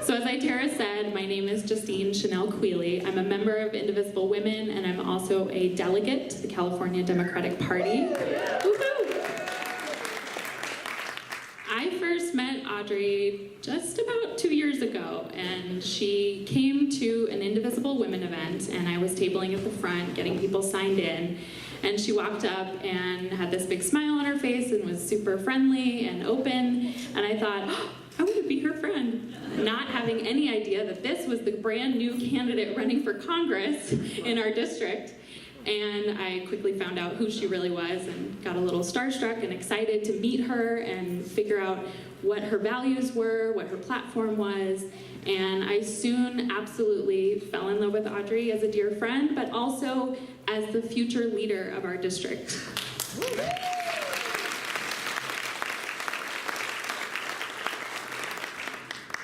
So as Itara said, my name is Justine Chanel Quealy. I'm a member of Indivisible Women, and I'm also a delegate to the California Democratic Party. Woo-hoo! I first met Audrey just about 2 years ago, and she came to an Indivisible Women event, and I was tabling at the front, getting people signed in, and she walked up and had this big smile on her face and was super friendly and open, and I thought, oh, I want to be her friend, not having any idea that this was the brand new candidate running for Congress in our district. And I quickly found out who she really was and got a little starstruck and excited to meet her and figure out what her values were, what her platform was. And I soon absolutely fell in love with Audrey as a dear friend, but also as the future leader of our district.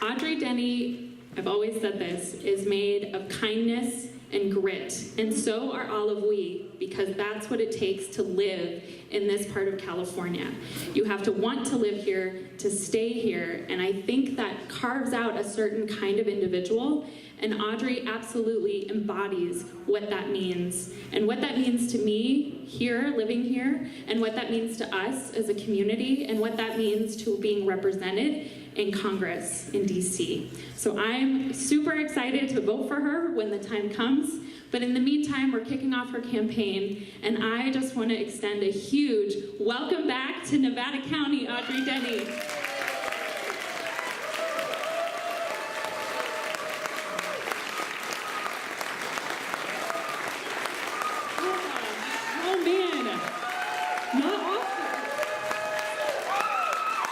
Audrey Denney, I've always said this, is made of kindness and grit, and so are all of we, because that's what it takes to live in this part of California. You have to want to live here, to stay here, and I think that carves out a certain kind of individual, and Audrey absolutely embodies what that means, and what that means to me here, living here, and what that means to us as a community, and what that means to being represented in Congress in DC. So I'm super excited to vote for her when the time comes, but in the meantime, we're kicking off her campaign, and I just want to extend a huge welcome back to Nevada County, Audrey Denney. Oh man, not often.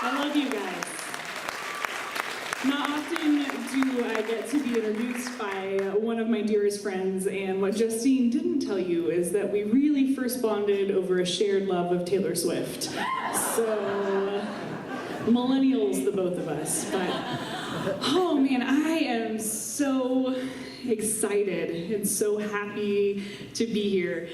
I love you guys. Not often do I get to be introduced by one of my dearest friends, and what Justine didn't tell you is that we really first bonded over a shared love of Taylor Swift. So, millennials, the both of us. But, oh man, I am so excited and so happy to be here.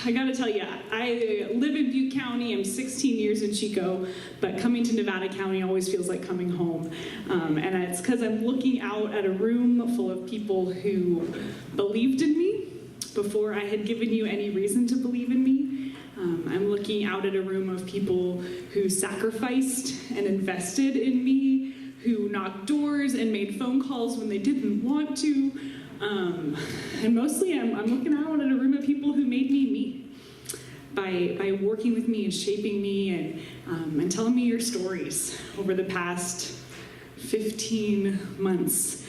I gotta tell you, I live in Butte County, I'm 16 years in Chico, but coming to Nevada County always feels like coming home. And it's because I'm looking out at a room full of people who believed in me before I had given you any reason to believe in me. I'm looking out at a room of people who sacrificed and invested in me, who knocked doors and made phone calls when they didn't want to. And mostly I'm looking out at a room of people who made me me by working with me and shaping me and telling me your stories over the past 15 months,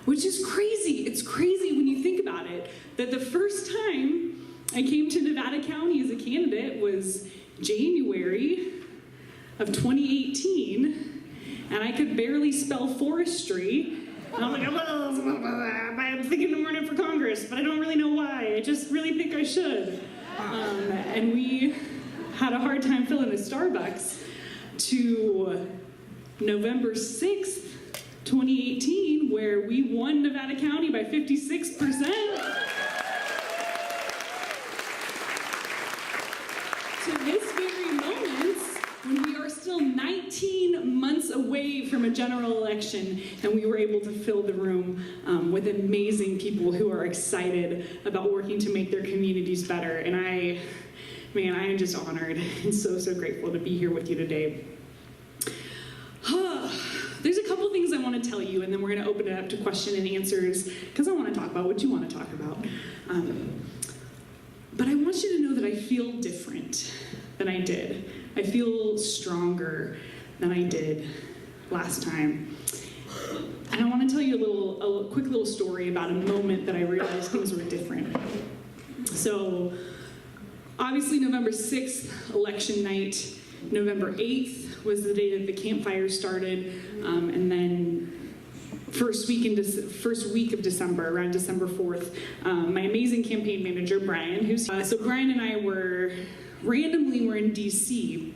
which is crazy. It's crazy when you think about it, that the first time I came to Nevada County as a candidate was January of 2018, and I could barely spell forestry. And I'm like, I'm thinking I'm running for Congress, but I don't really know why. I just really think I should. And we had a hard time filling a Starbucks to November 6th, 2018, where we won Nevada County by 56%. To this very moment, when we are still 19 months away from a general election, and we were able to fill the room with amazing people who are excited about working to make their communities better. And I am just honored and so, so grateful to be here with you today. There's a couple things I want to tell you, and then we're going to open it up to question and answers, because I want to talk about what you want to talk about. But I want you to know that I feel different than I did. I feel stronger than I did last time. And I want to tell you a quick little story about a moment that I realized things were different. So, obviously November 6th, election night, November 8th was the day that the campfire started, and then first week of December, around December 4th, my amazing campaign manager, Brian, so Brian and I were in DC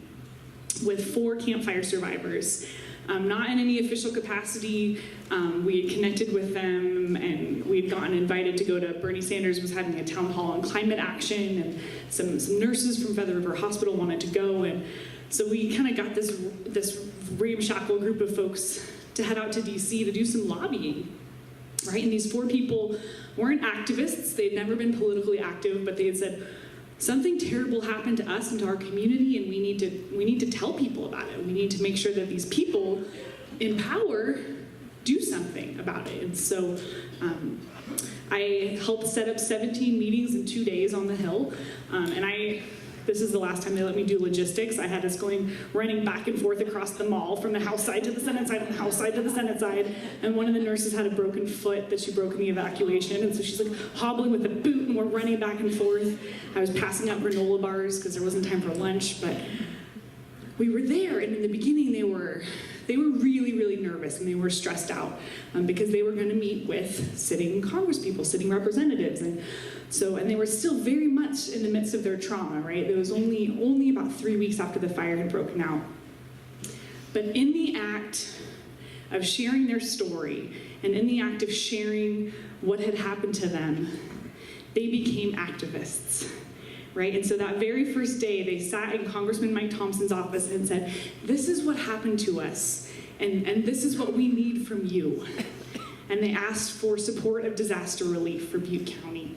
with 4 campfire survivors. Not in any official capacity. We had connected with them, and we had gotten invited to go to, Bernie Sanders was having a town hall on climate action, and some nurses from Feather River Hospital wanted to go, and so we kind of got this ramshackle group of folks to head out to DC to do some lobbying, right? And these 4 people weren't activists. They'd never been politically active, but they had said, something terrible happened to us and to our community, and we need to tell people about it. We need to make sure that these people in power do something about it. And so I helped set up 17 meetings in 2 days on the Hill, this is the last time they let me do logistics. I had us running back and forth across the mall from the House side to the Senate side and the House side to the Senate side. And one of the nurses had a broken foot that she broke in the evacuation. And so she's like hobbling with a boot and we're running back and forth. I was passing out granola bars because there wasn't time for lunch, but we were there. And in the beginning, they were really, really nervous and they were stressed out because they were going to meet with sitting congresspeople, sitting representatives. And they were still very much in the midst of their trauma, right? It was only about 3 weeks after the fire had broken out. But in the act of sharing their story and in the act of sharing what had happened to them, they became activists, right? And so that very first day, they sat in Congressman Mike Thompson's office and said, this is what happened to us, and this is what we need from you. And they asked for support of disaster relief for Butte County.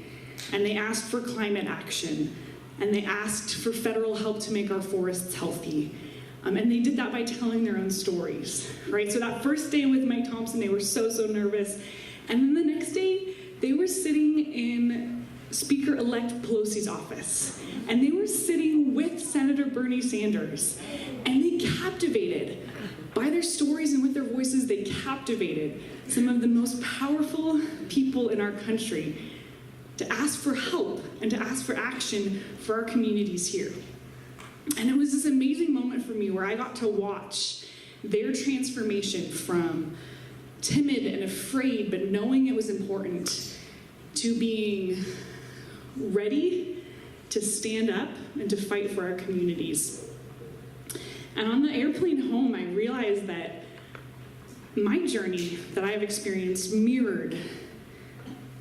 And they asked for climate action, and they asked for federal help to make our forests healthy. And they did that by telling their own stories, right? So that first day with Mike Thompson, they were so nervous. And then the next day, they were sitting in Speaker-elect Pelosi's office, and they were sitting with Senator Bernie Sanders, and they captivated, by their stories and with their voices, they captivated some of the most powerful people in our country to ask for help and to ask for action for our communities here. And it was this amazing moment for me where I got to watch their transformation from timid and afraid, but knowing it was important, to being ready to stand up and to fight for our communities. And on the airplane home, I realized that my journey that I've experienced mirrored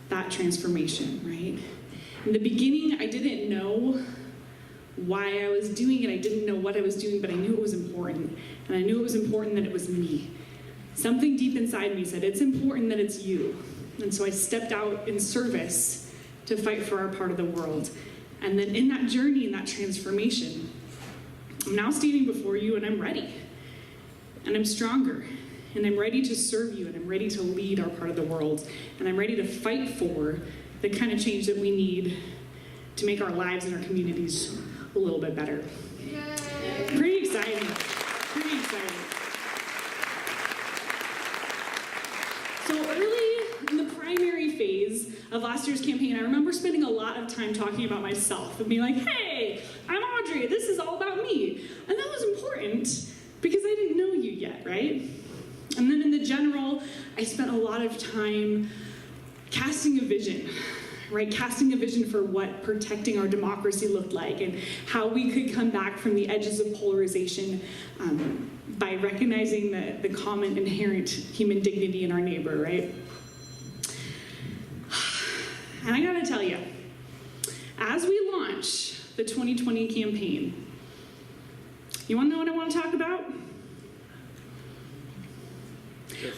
that transformation, right? In the beginning, I didn't know why I was doing it. I didn't know what I was doing, but I knew it was important. And I knew it was important that it was me. Something deep inside me said, it's important that it's you. And so I stepped out in service to fight for our part of the world. And then in that journey, in that transformation, I'm now standing before you and I'm ready. And I'm stronger. And I'm ready to serve you, and I'm ready to lead our part of the world. And I'm ready to fight for the kind of change that we need to make our lives and our communities a little bit better. Yay. Pretty exciting. Pretty exciting. So early in the primary phase of last year's campaign, I remember spending a lot of time talking about myself and being like, hey, I'm Audrey, this is all about me. And that was important because I didn't know you yet, right? And then in the general, I spent a lot of time casting a vision, right? Casting a vision for what protecting our democracy looked like and how we could come back from the edges of polarization by recognizing the common inherent human dignity in our neighbor, right? And I gotta tell you, as we launch the 2020 campaign, you wanna know what I wanna talk about?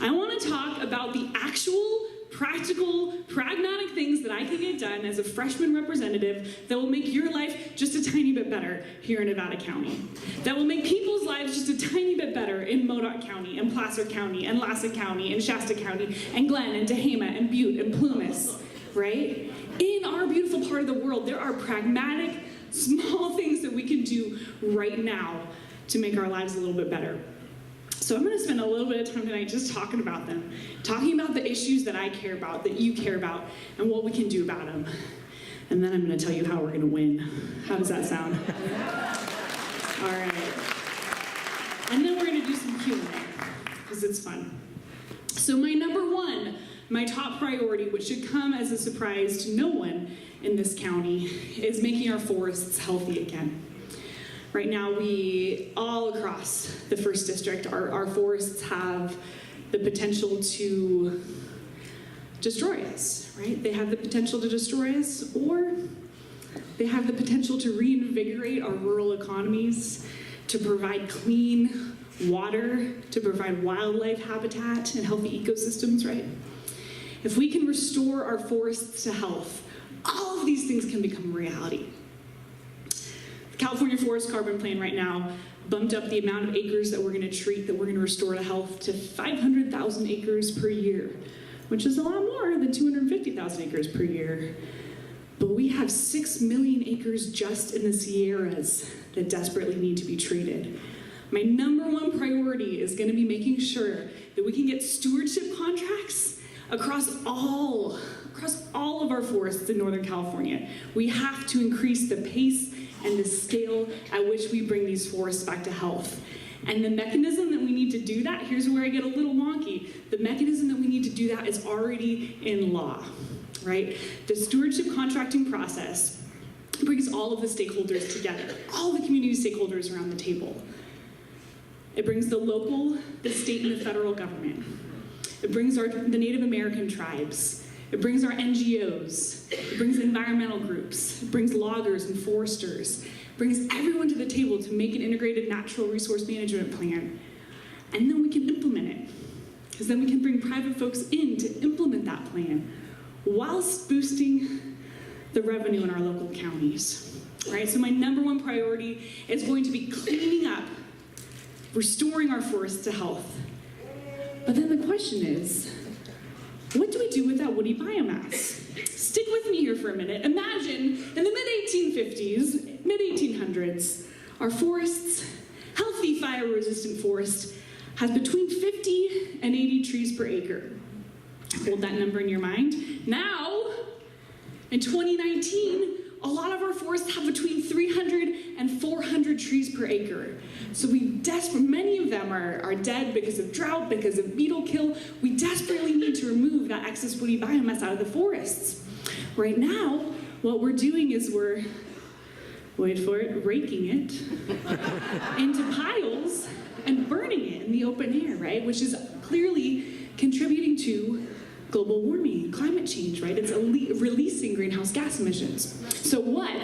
I want to talk about the actual, practical, pragmatic things that I can get done as a freshman representative that will make your life just a tiny bit better here in Nevada County. That will make people's lives just a tiny bit better in Modoc County, and Placer County, and Lassa County, and Shasta County, and Glenn, and Tehama, and Butte, and Plumas, right? In our beautiful part of the world, there are pragmatic, small things that we can do right now to make our lives a little bit better. So I'm going to spend a little bit of time tonight just talking about them, talking about the issues that I care about, that you care about, and what we can do about them. And then I'm going to tell you how we're going to win. How does that sound? All right. And then we're going to do some Q&A, because it's fun. So my number one, my top priority, which should come as a surprise to no one in this county, is making our forests healthy again. Right now, we, all across the 1st District, our forests have the potential to destroy us, right? They have the potential to destroy us, or they have the potential to reinvigorate our rural economies, to provide clean, water to provide wildlife habitat and healthy ecosystems, right? If we can restore our forests to health, all of these things can become a reality. The California Forest Carbon Plan right now bumped up the amount of acres that we're going to treat, that we're going to restore to health, to 500,000 acres per year, which is a lot more than 250,000 acres per year. But we have 6 million acres just in the Sierras that desperately need to be treated. My number one priority is going to be making sure that we can get stewardship contracts across all of our forests in Northern California. We have to increase the pace and the scale at which we bring these forests back to health. And the mechanism that we need to do that, here's where I get a little wonky, the mechanism that we need to do that is already in law, right? The stewardship contracting process brings all of the stakeholders together, all the community stakeholders around the table. It brings the local, the state, and the federal government. It brings the Native American tribes. It brings our NGOs. It brings environmental groups. It brings loggers and foresters. It brings everyone to the table to make an integrated natural resource management plan. And then we can implement it. Because then we can bring private folks in to implement that plan whilst boosting the revenue in our local counties. All right, so my number one priority is going to be cleaning up, restoring our forests to health. But then the question is, what do we do with that woody biomass? Stick with me here for a minute. Imagine in the mid-1850s, mid-1800s, our forests, healthy fire-resistant forest, has between 50 and 80 trees per acre. Hold that number in your mind. Now, in 2019, a lot of our forests have between 300 and 400 trees per acre. So many of them are dead because of drought, because of beetle kill. We desperately need to remove that excess woody biomass out of the forests. Right now, what we're doing is we're, wait for it, raking it into piles and burning it in the open air, right? Which is clearly contributing to global warming and climate change, right? It's releasing greenhouse gas emissions. So what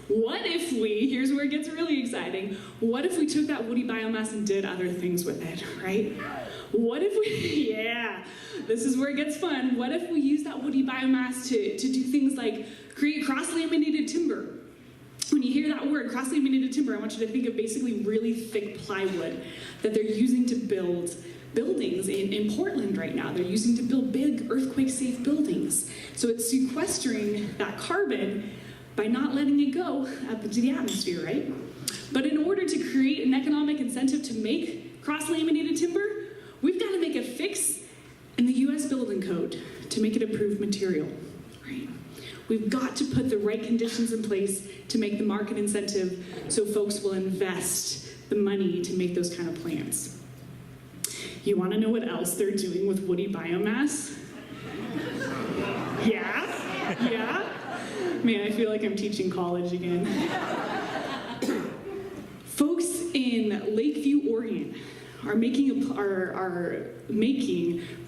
if we, here's where it gets really exciting, what if we took that woody biomass and did other things with it, right? What if we, yeah, this is where it gets fun. What if we use that woody biomass to do things like create cross-laminated timber? When you hear that word, cross-laminated timber, I want you to think of basically really thick plywood that they're using to build buildings in Portland right now. They're using to build big earthquake-safe buildings. So it's sequestering that carbon by not letting it go up into the atmosphere, right? But in order to create an economic incentive to make cross-laminated timber, we've got to make a fix in the US building code to make it approved material, right? We've got to put the right conditions in place to make the market incentive so folks will invest the money to make those kind of plants. You want to know what else they're doing with woody biomass? Yeah? Yeah? Man, I feel like I'm teaching college again. Folks in Lakeview, Oregon are making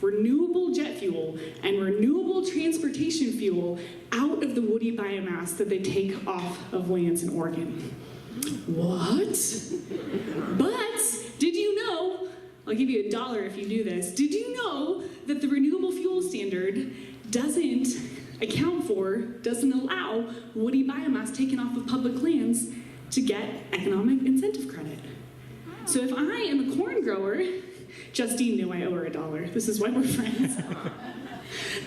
renewable jet fuel and renewable transportation fuel out of the woody biomass that they take off of lands in Oregon. What? But did you know, I'll give you $1 if you do this, did you know that the renewable fuel standard doesn't allow woody biomass taken off of public lands to get economic incentive credit? So if I am a corn grower, Justine knew I owe her $1. This is why we're friends.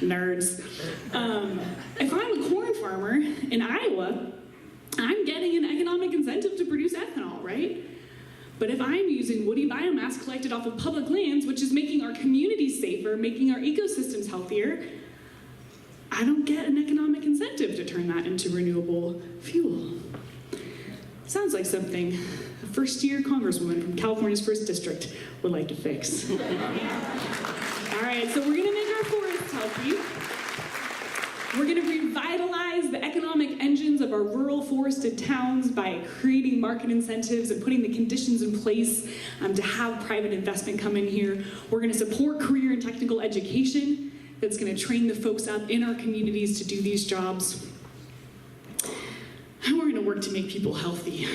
Nerds. If I'm a corn farmer in Iowa, I'm getting an economic incentive to produce ethanol, right? But if I'm using woody biomass collected off of public lands, which is making our communities safer, making our ecosystems healthier, I don't get an economic incentive to turn that into renewable fuel. Sounds like something a first-year congresswoman from California's 1st District would like to fix. All right, so we're gonna make our forests healthy. We're gonna revitalize the economic engines of our rural forested towns by creating market incentives and putting the conditions in place to have private investment come in here. We're gonna support career and technical education that's gonna train the folks up in our communities to do these jobs. And we're gonna work to make people healthy.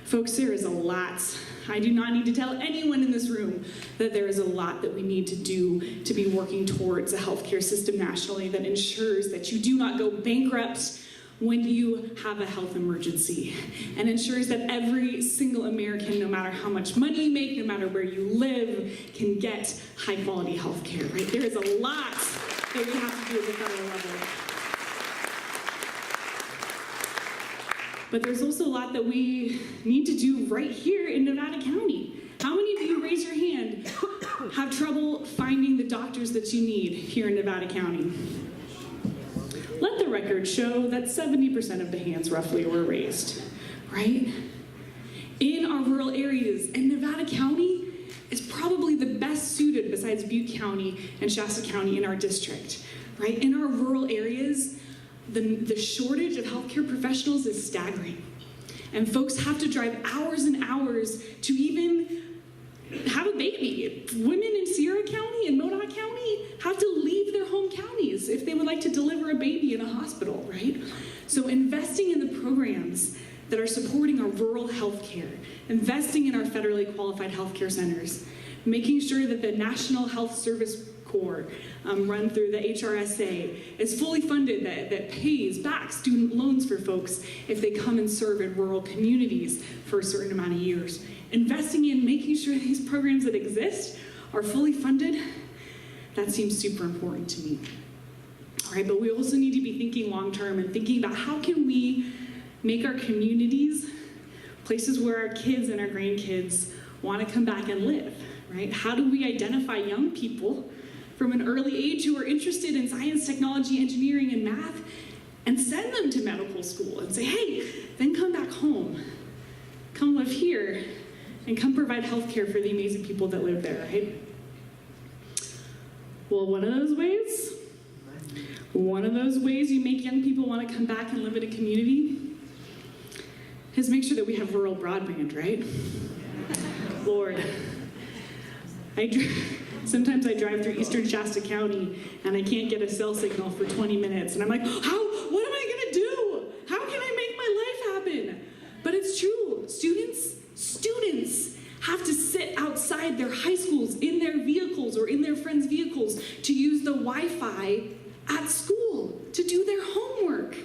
Folks, there is a lot. I do not need to tell anyone in this room that there is a lot that we need to do to be working towards a healthcare system nationally that ensures that you do not go bankrupt when you have a health emergency, and ensures that every single American, no matter how much money you make, no matter where you live, can get high-quality health care, right? There is a lot that we have to do at the federal level. But there's also a lot that we need to do right here in Nevada County. How many of you, raise your hand, have trouble finding the doctors that you need here in Nevada County? Let the record show that 70% of the hands roughly were raised, right? In our rural areas, and Nevada County is probably the best suited, besides Butte County and Shasta County in our district, right? In our rural areas, the shortage of healthcare professionals is staggering. And folks have to drive hours and hours to even have a baby. Women in Sierra County and Modoc County have to leave their home counties if they would like to deliver a baby in a hospital, right? So investing in the programs that are supporting our rural healthcare, investing in our federally qualified healthcare centers, making sure that the National Health Service Corps run through the HRSA is fully funded, that pays back student loans for folks if they come and serve in rural communities for a certain amount of years. Investing in making sure these programs that exist are fully funded, that seems super important to me. All right, but we also need to be thinking long-term and thinking about how can we make our communities places where our kids and our grandkids want to come back and live, right? How do we identify young people from an early age who are interested in science, technology, engineering, and math, and send them to medical school and say, hey, then come back home. Come live here, and come provide health care for the amazing people that live there, right? Well, one of those ways you make young people want to come back and live in a community is make sure that we have rural broadband, right? Lord, sometimes I drive through eastern Shasta County and I can't get a cell signal for 20 minutes. And I'm like, what am I gonna do? How can I make my life happen? But it's true, students have to sit outside their high schools in their vehicles or in their friends' vehicles to use the Wi-Fi at school to do their homework,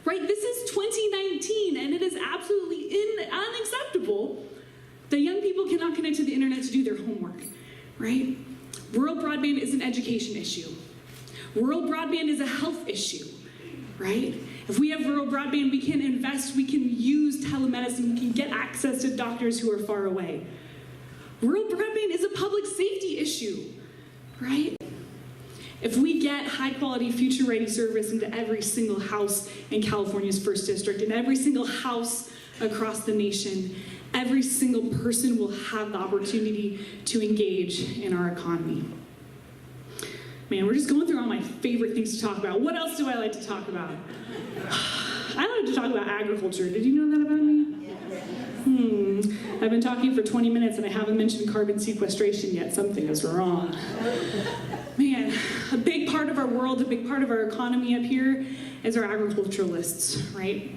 right? This is 2019 and it is absolutely unacceptable that young people cannot connect to the internet to do their homework, right? Rural broadband is an education issue. Rural broadband is a health issue, right? If we have rural broadband, we can invest, we can use telemedicine, we can get access to doctors who are far away. Rural broadband is a public safety issue, right? If we get high-quality, future-ready service into every single house in California's 1st District, and every single house across the nation, every single person will have the opportunity to engage in our economy. Man, we're just going through all my favorite things to talk about. What else do I like to talk about? I like to talk about agriculture. Did you know that about me? I've been talking for 20 minutes and I haven't mentioned carbon sequestration yet. Something is wrong. Man, a big part of our world, a big part of our economy up here is our agriculturalists, right?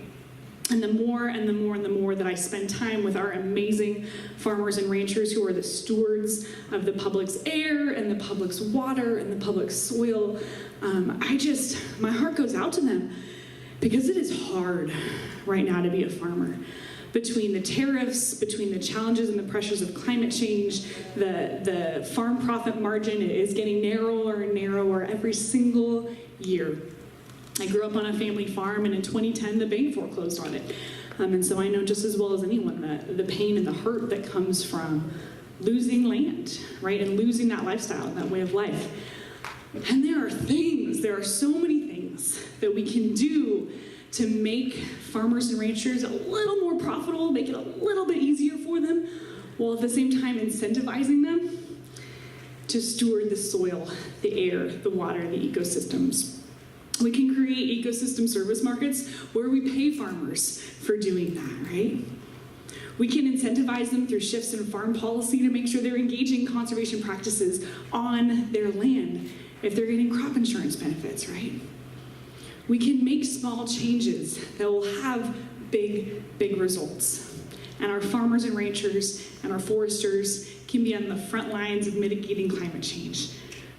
And the more and the more and the more that I spend time with our amazing farmers and ranchers who are the stewards of the public's air and the public's water and the public's soil, my heart goes out to them because it is hard right now to be a farmer. Between the tariffs, between the challenges and the pressures of climate change, the farm profit margin is getting narrower and narrower every single year. I grew up on a family farm, and in 2010, the bank foreclosed on it. And so I know just as well as anyone the pain and the hurt that comes from losing land, right? And losing that lifestyle, that way of life. And there are so many things that we can do to make farmers and ranchers a little more profitable, make it a little bit easier for them, while at the same time incentivizing them to steward the soil, the air, the water, the ecosystems. We can create ecosystem service markets where we pay farmers for doing that, right? We can incentivize them through shifts in farm policy to make sure they're engaging in conservation practices on their land if they're getting crop insurance benefits, right? We can make small changes that will have big results. And our farmers and ranchers and our foresters can be on the front lines of mitigating climate change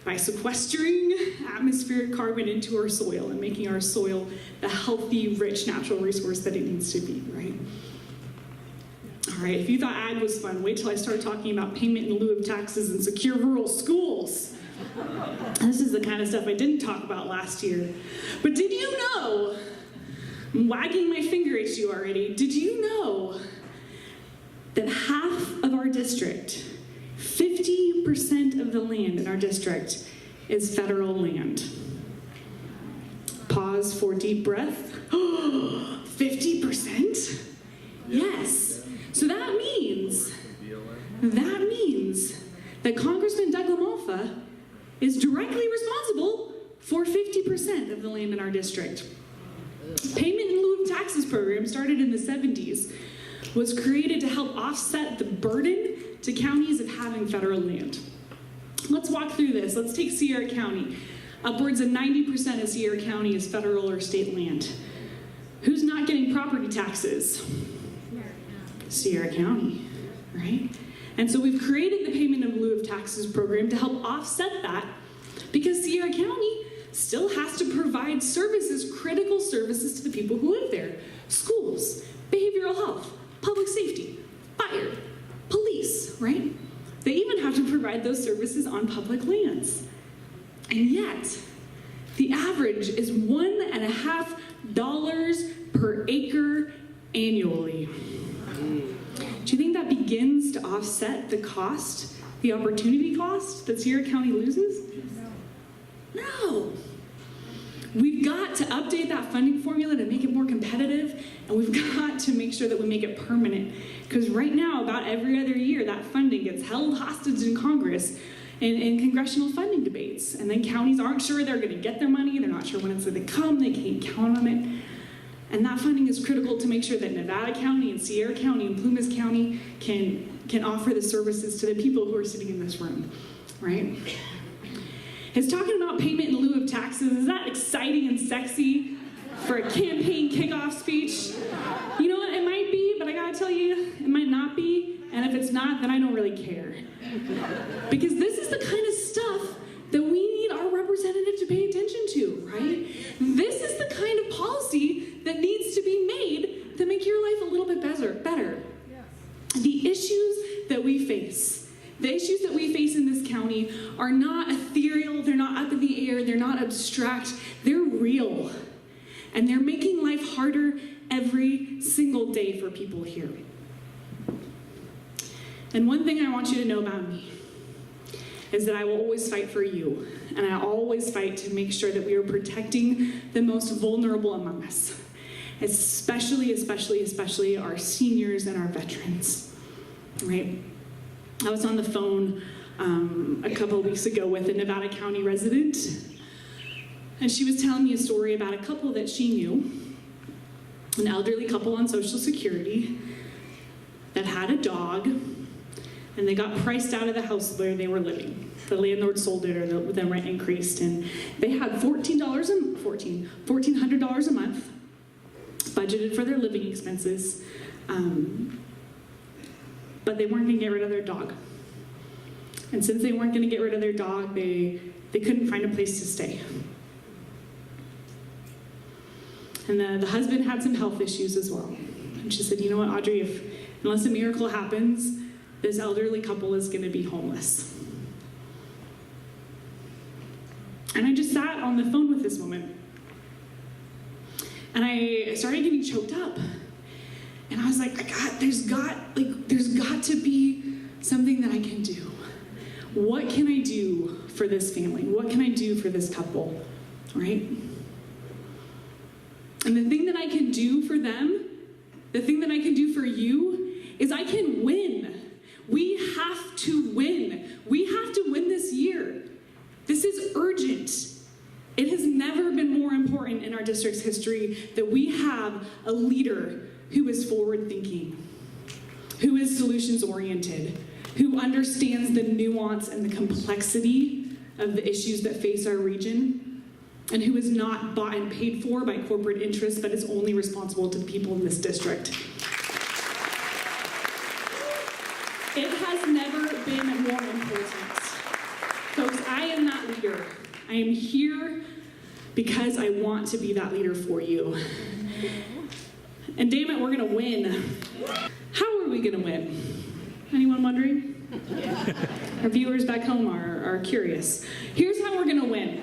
by sequestering atmospheric carbon into our soil and making our soil the healthy, rich natural resource that it needs to be, right? All right, if you thought ag was fun, wait till I start talking about payment in lieu of taxes and secure rural schools. This is the kind of stuff I didn't talk about last year. But did you know, I'm wagging my finger at you already, did you know that half of our district, 50% of the land in our district, is federal land? Pause for deep breath. 50%? Yes. So that means that Congressman Doug LaMalfa is directly responsible for 50% of the land in our district. Payment in lieu of taxes program started in the 70s, was created to help offset the burden to counties of having federal land. Let's walk through this. Let's take Sierra County. Upwards of 90% of Sierra County is federal or state land. Who's not getting property taxes? Sierra County, right? And so we've created the payment in lieu of taxes program to help offset that, because Sierra County still has to provide services, critical services to the people who live there. Schools, behavioral health, public safety, fire, police, right? They even have to provide those services on public lands. And yet, the average is $1.50 per acre annually. Do you think that begins to offset the cost, the opportunity cost that Sierra County loses? No. We've got to update that funding formula to make it more competitive, and we've got to make sure that we make it permanent. Because right now, about every other year, that funding gets held hostage in Congress in congressional funding debates. And then counties aren't sure they're going to get their money. They're not sure when it's going to come. They can't count on it. And that funding is critical to make sure that Nevada County and Sierra County and Plumas County can offer the services to the people who are sitting in this room, right? Is talking about payment in lieu of taxes, is that exciting and sexy for a campaign kickoff speech? You know what, it might be, but I gotta tell you, it might not be. And if it's not, then I don't really care. Because this is the kind of stuff that we need our representative to pay attention to, right? This is the kind of policy that needs to be made to make your life a little bit better. The issues that we face in this county are not ethereal, they're not up in the air, they're not abstract, they're real. And they're making life harder every single day for people here. And one thing I want you to know about me is that I will always fight for you, and I always fight to make sure that we are protecting the most vulnerable among us, especially our seniors and our veterans, right? I was on the phone a couple of weeks ago with a Nevada County resident, and she was telling me a story about a couple that she knew, an elderly couple on Social Security that had a dog, and they got priced out of the house where they were living. The landlord sold it, or the rent increased, and they had $1,400 a month budgeted for their living expenses, but they weren't going to get rid of their dog. And since they weren't going to get rid of their dog, they couldn't find a place to stay. And the husband had some health issues as well. And she said, you know what, Audrey, unless a miracle happens, this elderly couple is going to be homeless. And I just sat on the phone with this woman. And I started getting choked up. And I was like, there's got to be something that I can do. What can I do for this family? What can I do for this couple, right? And the thing that I can do for them, the thing that I can do for you, is I can win. We have to win. We have to win this year. This is urgent. It has never been more important in our district's history that we have a leader who is forward-thinking, who is solutions-oriented, who understands the nuance and the complexity of the issues that face our region, and who is not bought and paid for by corporate interests, but is only responsible to the people in this district. It has never been more important. Folks, I am that leader. I am here because I want to be that leader for you. And damn it, we're gonna win. How are we gonna win? Anyone wondering? Our viewers back home are curious. Here's how we're gonna win.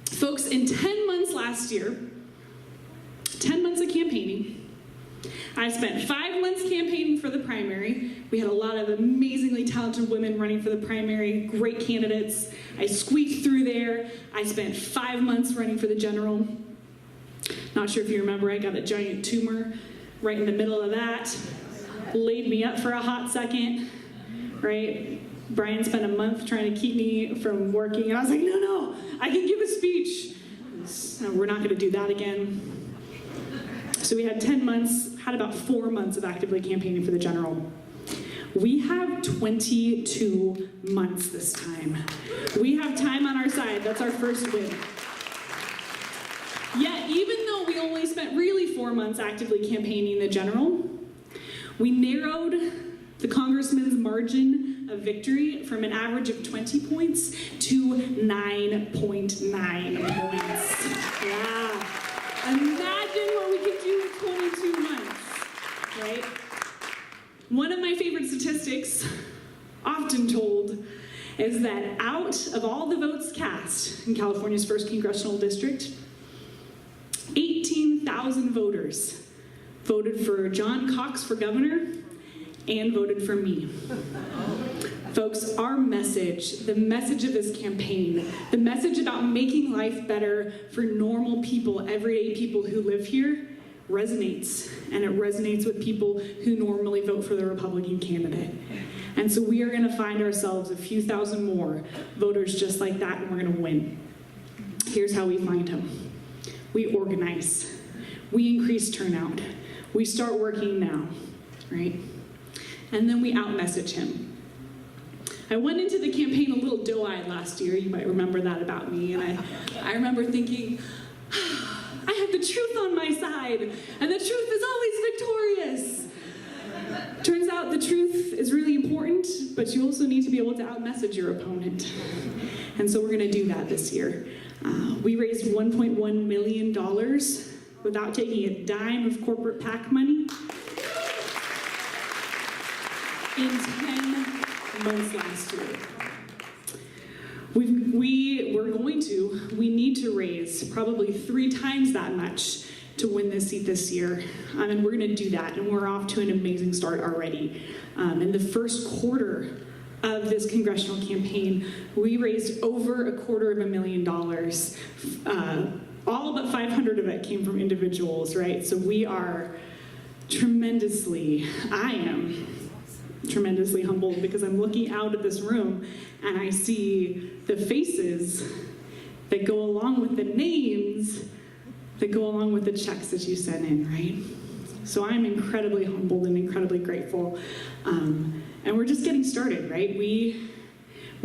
Folks, in 10 months last year, 10 months of campaigning, I spent 5 months campaigning for the primary. We had a lot of amazingly talented women running for the primary, great candidates. I squeaked through there. I spent 5 months running for the general. Not sure if you remember, I got a giant tumor right in the middle of that. Laid me up for a hot second, right? Brian spent a month trying to keep me from working, and I was like, no, I can give a speech. So we're not gonna do that again. So we had 10 months, had about 4 months of actively campaigning for the general. We have 22 months this time. We have time on our side. That's our first win. Yet, even though we only spent really 4 months actively campaigning the general, we narrowed the congressman's margin of victory from an average of 20 points to 9.9 points. Yeah. Imagine what we could do in 22 months, right? One of my favorite statistics, often told, is that out of all the votes cast in California's 1st congressional district, 18,000 voters voted for John Cox for governor and voted for me. Folks, our message, the message of this campaign, the message about making life better for normal people, everyday people who live here, resonates. And it resonates with people who normally vote for the Republican candidate. And so we are gonna find ourselves a few thousand more voters just like that, and we're gonna win. Here's how we find them. We organize. We increase turnout. We start working now, right? And then we out-message him. I went into the campaign a little doe-eyed last year. You might remember that about me. And I remember thinking, I have the truth on my side, and the truth is always victorious. Turns out the truth is really important, but you also need to be able to out-message your opponent. And so we're gonna do that this year. We raised $1.1 million without taking a dime of corporate PAC money in 10 months last year. We need to raise probably 3 times that much to win this seat this year. And we're gonna do that, and we're off to an amazing start already. In the first quarter of this congressional campaign, we raised over $250,000. All but 500 of it came from individuals, right? So we are I am tremendously humbled, because I'm looking out at this room and I see the faces that go along with the names that go along with the checks that you sent in, right? So I'm incredibly humbled and incredibly grateful. And we're just getting started, right? We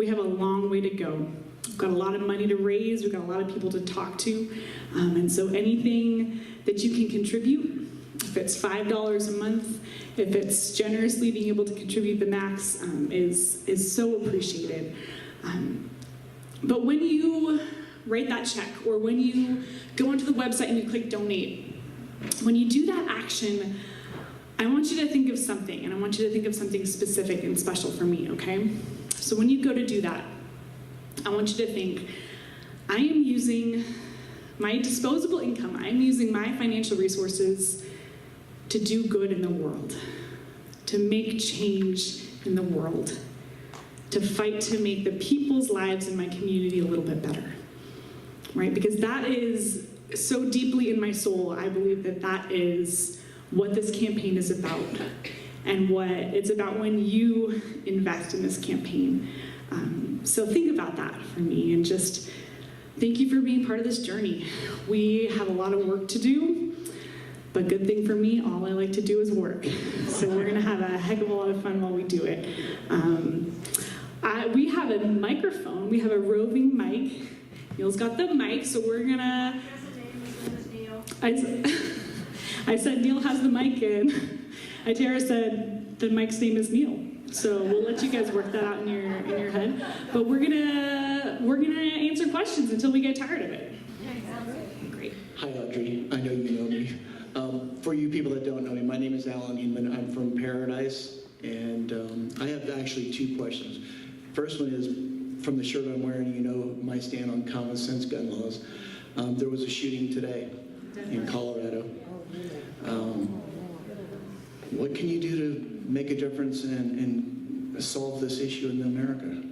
have a long way to go. We've got a lot of money to raise, we've got a lot of people to talk to, and so anything that you can contribute, if it's $5 a month, if it's generously being able to contribute the max, is so appreciated. But when you write that check, or when you go onto the website and you click donate, when you do that action, I want you to think of something, and I want you to think of something specific and special for me, okay? So when you go to do that, I want you to think, I am using my disposable income, I'm using my financial resources to do good in the world, to make change in the world, to fight to make the people's lives in my community a little bit better, right? Because that is so deeply in my soul. I believe that that is what this campaign is about, and what it's about when you invest in this campaign. So think about that for me, and just thank you for being part of this journey. We have a lot of work to do, but good thing for me, all I like to do is work. So we're gonna have a heck of a lot of fun while we do it. We have a microphone, we have a roving mic. Neil's got the mic, so we're gonna... I said Neil has the mic, and Itara said the mic's name is Neil. So we'll let you guys work that out in your head. But we're gonna answer questions until we get tired of it. Great. Hi, Audrey. I know you know me. For you people that don't know me, my name is Alan Inman. I'm from Paradise, and I have actually two questions. First one is, from the shirt I'm wearing, you know my stand on common sense gun laws. There was a shooting today in Colorado. What can you do to make a difference and solve this issue in America?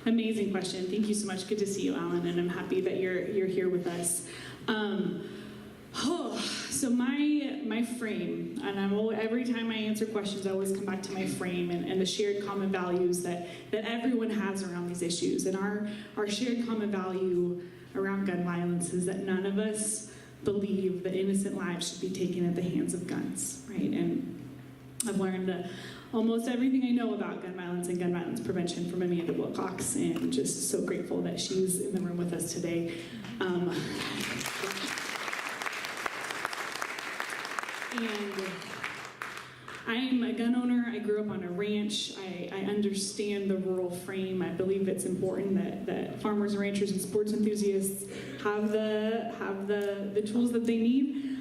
Amazing question. Thank you so much. Good to see you, Alan, and I'm happy that you're here with us. So my frame, and every time I answer questions, I always come back to my frame and the shared common values that everyone has around these issues. And our shared common value around gun violence is that none of us believe that innocent lives should be taken at the hands of guns, right? And I've learned almost everything I know about gun violence and gun violence prevention from Amanda Wilcox, and just so grateful that she's in the room with us today. And I'm a gun owner. I grew up on a ranch. I understand the rural frame. I believe it's important that farmers, ranchers, and sports enthusiasts have the tools that they need.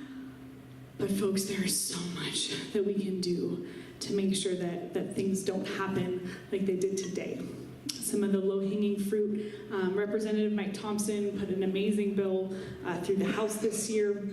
But folks, there is so much that we can do to make sure that things don't happen like they did today. Some of the low-hanging fruit, Representative Mike Thompson put an amazing bill through the House this year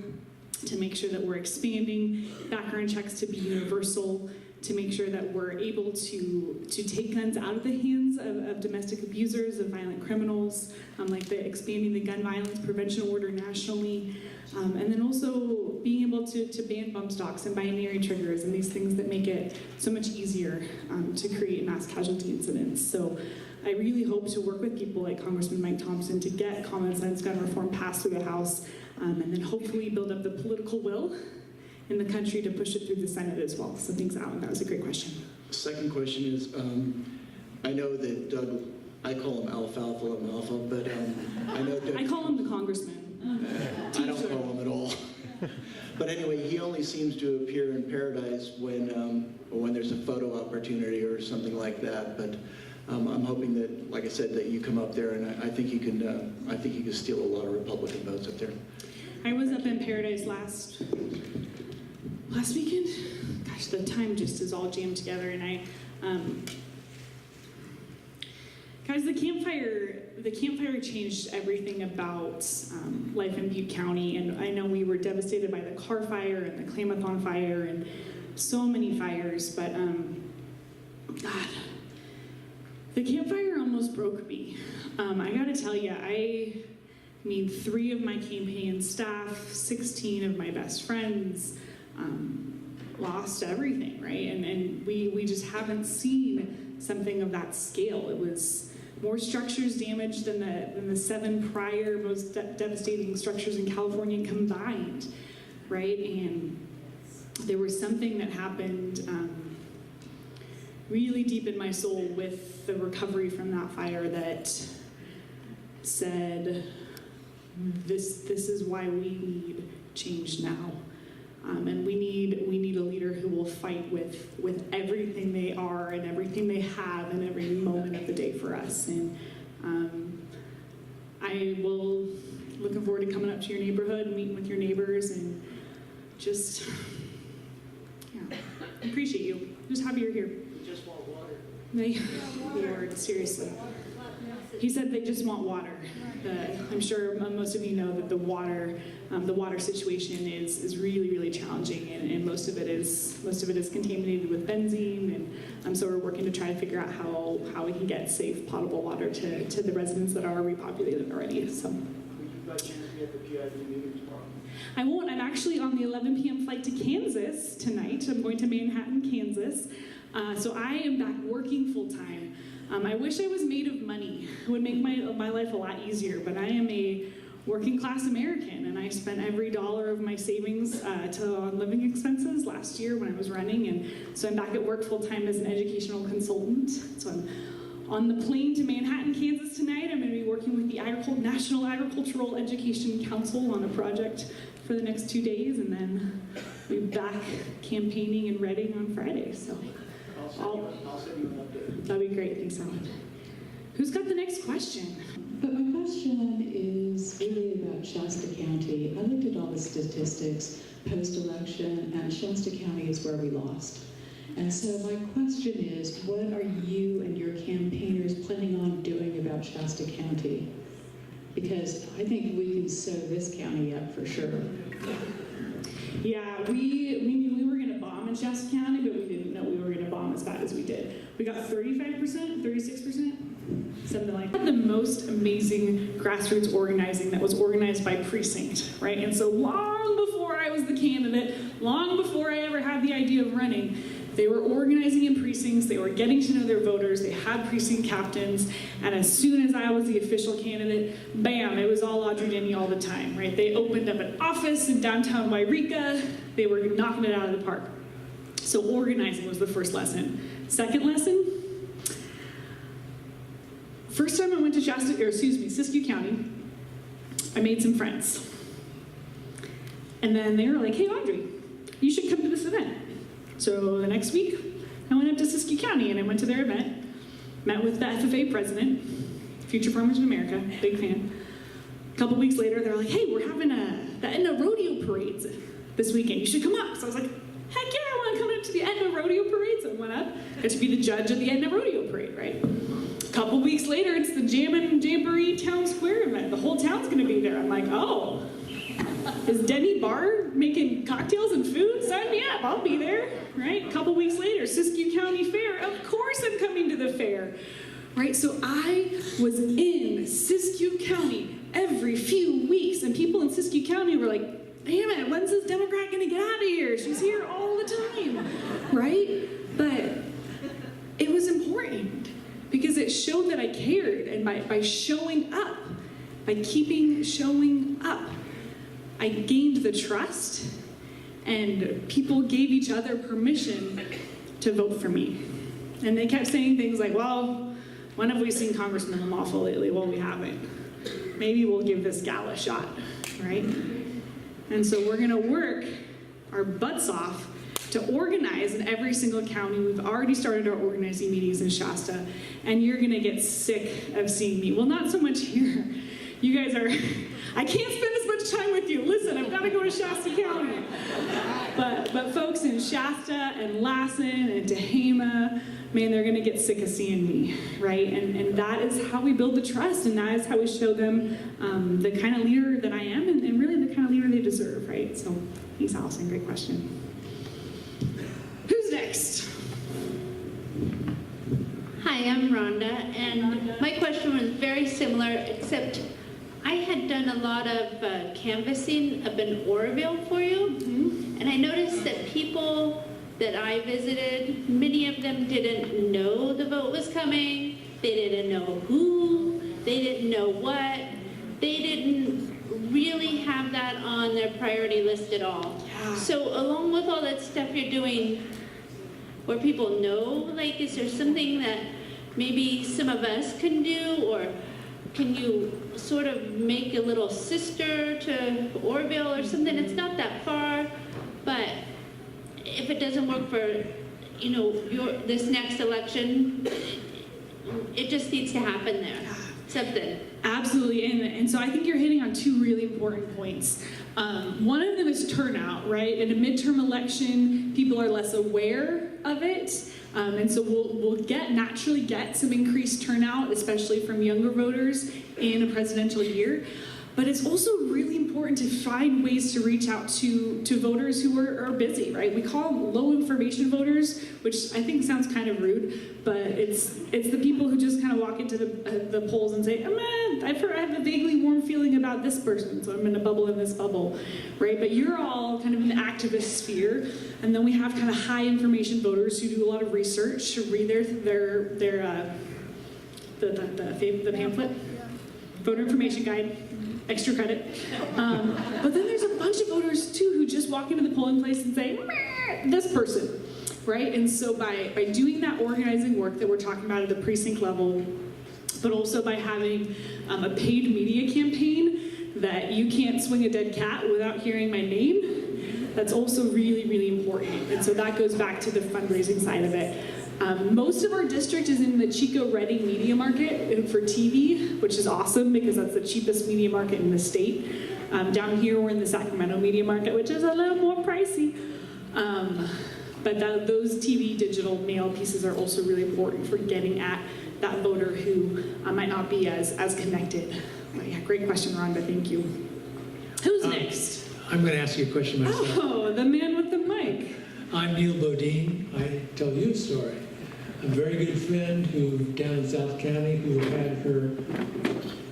to make sure that we're expanding background checks to be universal, to make sure that we're able to take guns out of the hands of domestic abusers, of violent criminals, like expanding the gun violence prevention order nationally, and then also being able to ban bump stocks and binary triggers and these things that make it so much easier to create mass casualty incidents. So I really hope to work with people like Congressman Mike Thompson to get common sense gun reform passed through the House, and then hopefully build up the political will in the country to push it through the Senate as well. So thanks, Alan. That was a great question. Second question is, I know that Doug, I call him Alfalfa, I'm Alpha, but I know Doug... I call him the congressman. I don't call him at all. But anyway, he only seems to appear in Paradise when there's a photo opportunity or something like that. But I'm hoping that, like I said, that you come up there, and I think you can steal a lot of Republican votes up there. I was up in Paradise last weekend. Gosh, the time just is all jammed together, and guys, the campfire changed everything about life in Butte County, and I know we were devastated by the Carr fire and the Klamathon fire and so many fires, but God, the campfire almost broke me. I gotta tell you, I mean, 3 of my campaign staff, 16 of my best friends, lost everything, right? And we just haven't seen something of that scale. It was more structures damaged than the 7 prior most devastating structures in California combined, right? And there was something that happened really deep in my soul with the recovery from that fire that said, this is why we need change now. And we need a leader who will fight with everything they are and everything they have and every moment of the day for us. And I will looking forward to coming up to your neighborhood and meeting with your neighbors and just appreciate you. Just happy you're here. We just want water. Lord, seriously. He said they just want water. I'm sure most of you know that the water situation is really, really challenging, and most of it is contaminated with benzene, and so we're working to try to figure out how we can get safe potable water to the residents that are repopulated already. So. I won't. I'm actually on the 11 p.m. flight to Kansas tonight. I'm going to Manhattan, Kansas. So I am back working full time. I wish I was made of money. It would make my life a lot easier, but I am a working class American, and I spent every dollar of my savings on living expenses last year when I was running, and so I'm back at work full time as an educational consultant. So I'm on the plane to Manhattan, Kansas tonight. I'm going to be working with the National Agricultural Education Council on a project for the next 2 days, and then we'll be back campaigning in Reading on Friday. So I'll send you an update. That'd be great. Thanks, Alan. Who's got the next question? But my question is really about Shasta County. I looked at all the statistics post-election, and Shasta County is where we lost. And so my question is, what are you and your campaigners planning on doing about Shasta County? Because I think we can sew this county up for sure. Yeah, we knew we were going to bomb in Shasta County, but we didn't know we were going to bomb as bad as we did. We got 35%, 36%, something like that. The most amazing grassroots organizing that was organized by precinct, right? And so long before I was the candidate, long before I ever had the idea of running, they were organizing in precincts, they were getting to know their voters, they had precinct captains, and as soon as I was the official candidate, bam, it was all Audrey Denney all the time, right? They opened up an office in downtown Wairika, they were knocking it out of the park. So organizing was the first lesson. Second lesson, first time I went to Siskiyou County, I made some friends. And then they were like, hey Audrey, you should come to this event. So the next week, I went up to Siskiyou County and I went to their event, met with the FFA president, Future Farmers of America, big fan. A couple weeks later, they're like, hey, we're having the Etna Rodeo Parades this weekend. You should come up. So I was like, heck yeah, I want to come up to the Etna Rodeo Parade. So I went up, got to be the judge of the Etna Rodeo Parade, right? A couple weeks later, it's the Jammin' Jamboree Town Square event. The whole town's going to be there. I'm like, oh. Is Denney Bar making cocktails and food? Sign me up, I'll be there, right? A couple weeks later, Siskiyou County Fair. Of course I'm coming to the fair, right? So I was in Siskiyou County every few weeks, and people in Siskiyou County were like, damn it, when's this Democrat gonna get out of here? She's here all the time, right? But it was important because it showed that I cared, and by showing up, by keeping showing up, I gained the trust, and people gave each other permission to vote for me. And they kept saying things like, well, when have we seen Congressman Lawful lately? Well, we haven't. Maybe we'll give this gal a shot, right? And so we're gonna work our butts off to organize in every single county. We've already started our organizing meetings in Shasta, and you're gonna get sick of seeing me. Well, not so much here. You guys are, I can't spend as much time with you. Listen, I've got to go to Shasta County. But folks in Shasta and Lassen and Tehama, man, they're going to get sick of seeing me, right? And that is how we build the trust, and that is how we show them the kind of leader that I am, and really the kind of leader they deserve, right? So thanks, Allison. Great question. Who's next? Hi, I'm Rhonda, and my question was very similar, except I had done a lot of canvassing up in Oroville for you, and I noticed that people that I visited, many of them didn't know the vote was coming, they didn't know who, they didn't know what, they didn't really have that on their priority list at all. So along with all that stuff you're doing, where people know, like, is there something that maybe some of us can do, or can you sort of make a little sister to Oroville or something? It's not that far, but if it doesn't work for, you know, this next election, it just needs to happen there. Something. Absolutely, and so I think you're hitting on two really important points. One of them is turnout, right? In a midterm election, people are less aware of it, and so we'll naturally get some increased turnout, especially from younger voters in a presidential year. But it's also really important to find ways to reach out to voters who are busy, right? We call them low information voters, which I think sounds kind of rude, but it's the people who just kind of walk into the polls and say, I have a vaguely warm feeling about this person, so I'm going to bubble in this bubble, right? But you're all kind of in the activist sphere, and then we have kind of high information voters who do a lot of research, to read the pamphlet, voter information guide. Extra credit. But then there's a bunch of voters too who just walk into the polling place and say, this person, right? And so by doing that organizing work that we're talking about at the precinct level, but also by having a paid media campaign that you can't swing a dead cat without hearing my name, that's also really, really important. And so that goes back to the fundraising side of it. Most of our district is in the Chico-Redding Media Market for TV, which is awesome because that's the cheapest media market in the state. Down here, we're in the Sacramento Media Market, which is a little more pricey. But those TV digital mail pieces are also really important for getting at that voter who might not be as connected. But yeah, great question, Rhonda. Thank you. Who's next? I'm going to ask you a question myself. Oh, the man with the mic. I'm Neil Bodine. I tell you a story. A very good friend who down in South County who had her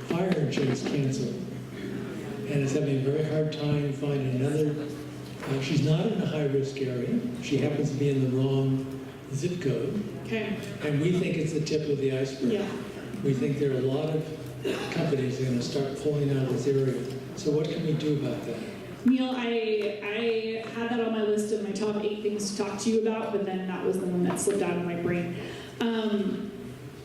fire insurance canceled and is having a very hard time finding another. She's not in a high-risk area. She happens to be in the wrong zip code. Okay. And we think it's the tip of the iceberg. Yeah. We think there are a lot of companies that are going to start pulling out of this area. So what can we do about that? Neil, I had that on my list of my top 8 things to talk to you about, but then that was the one that slipped out of my brain.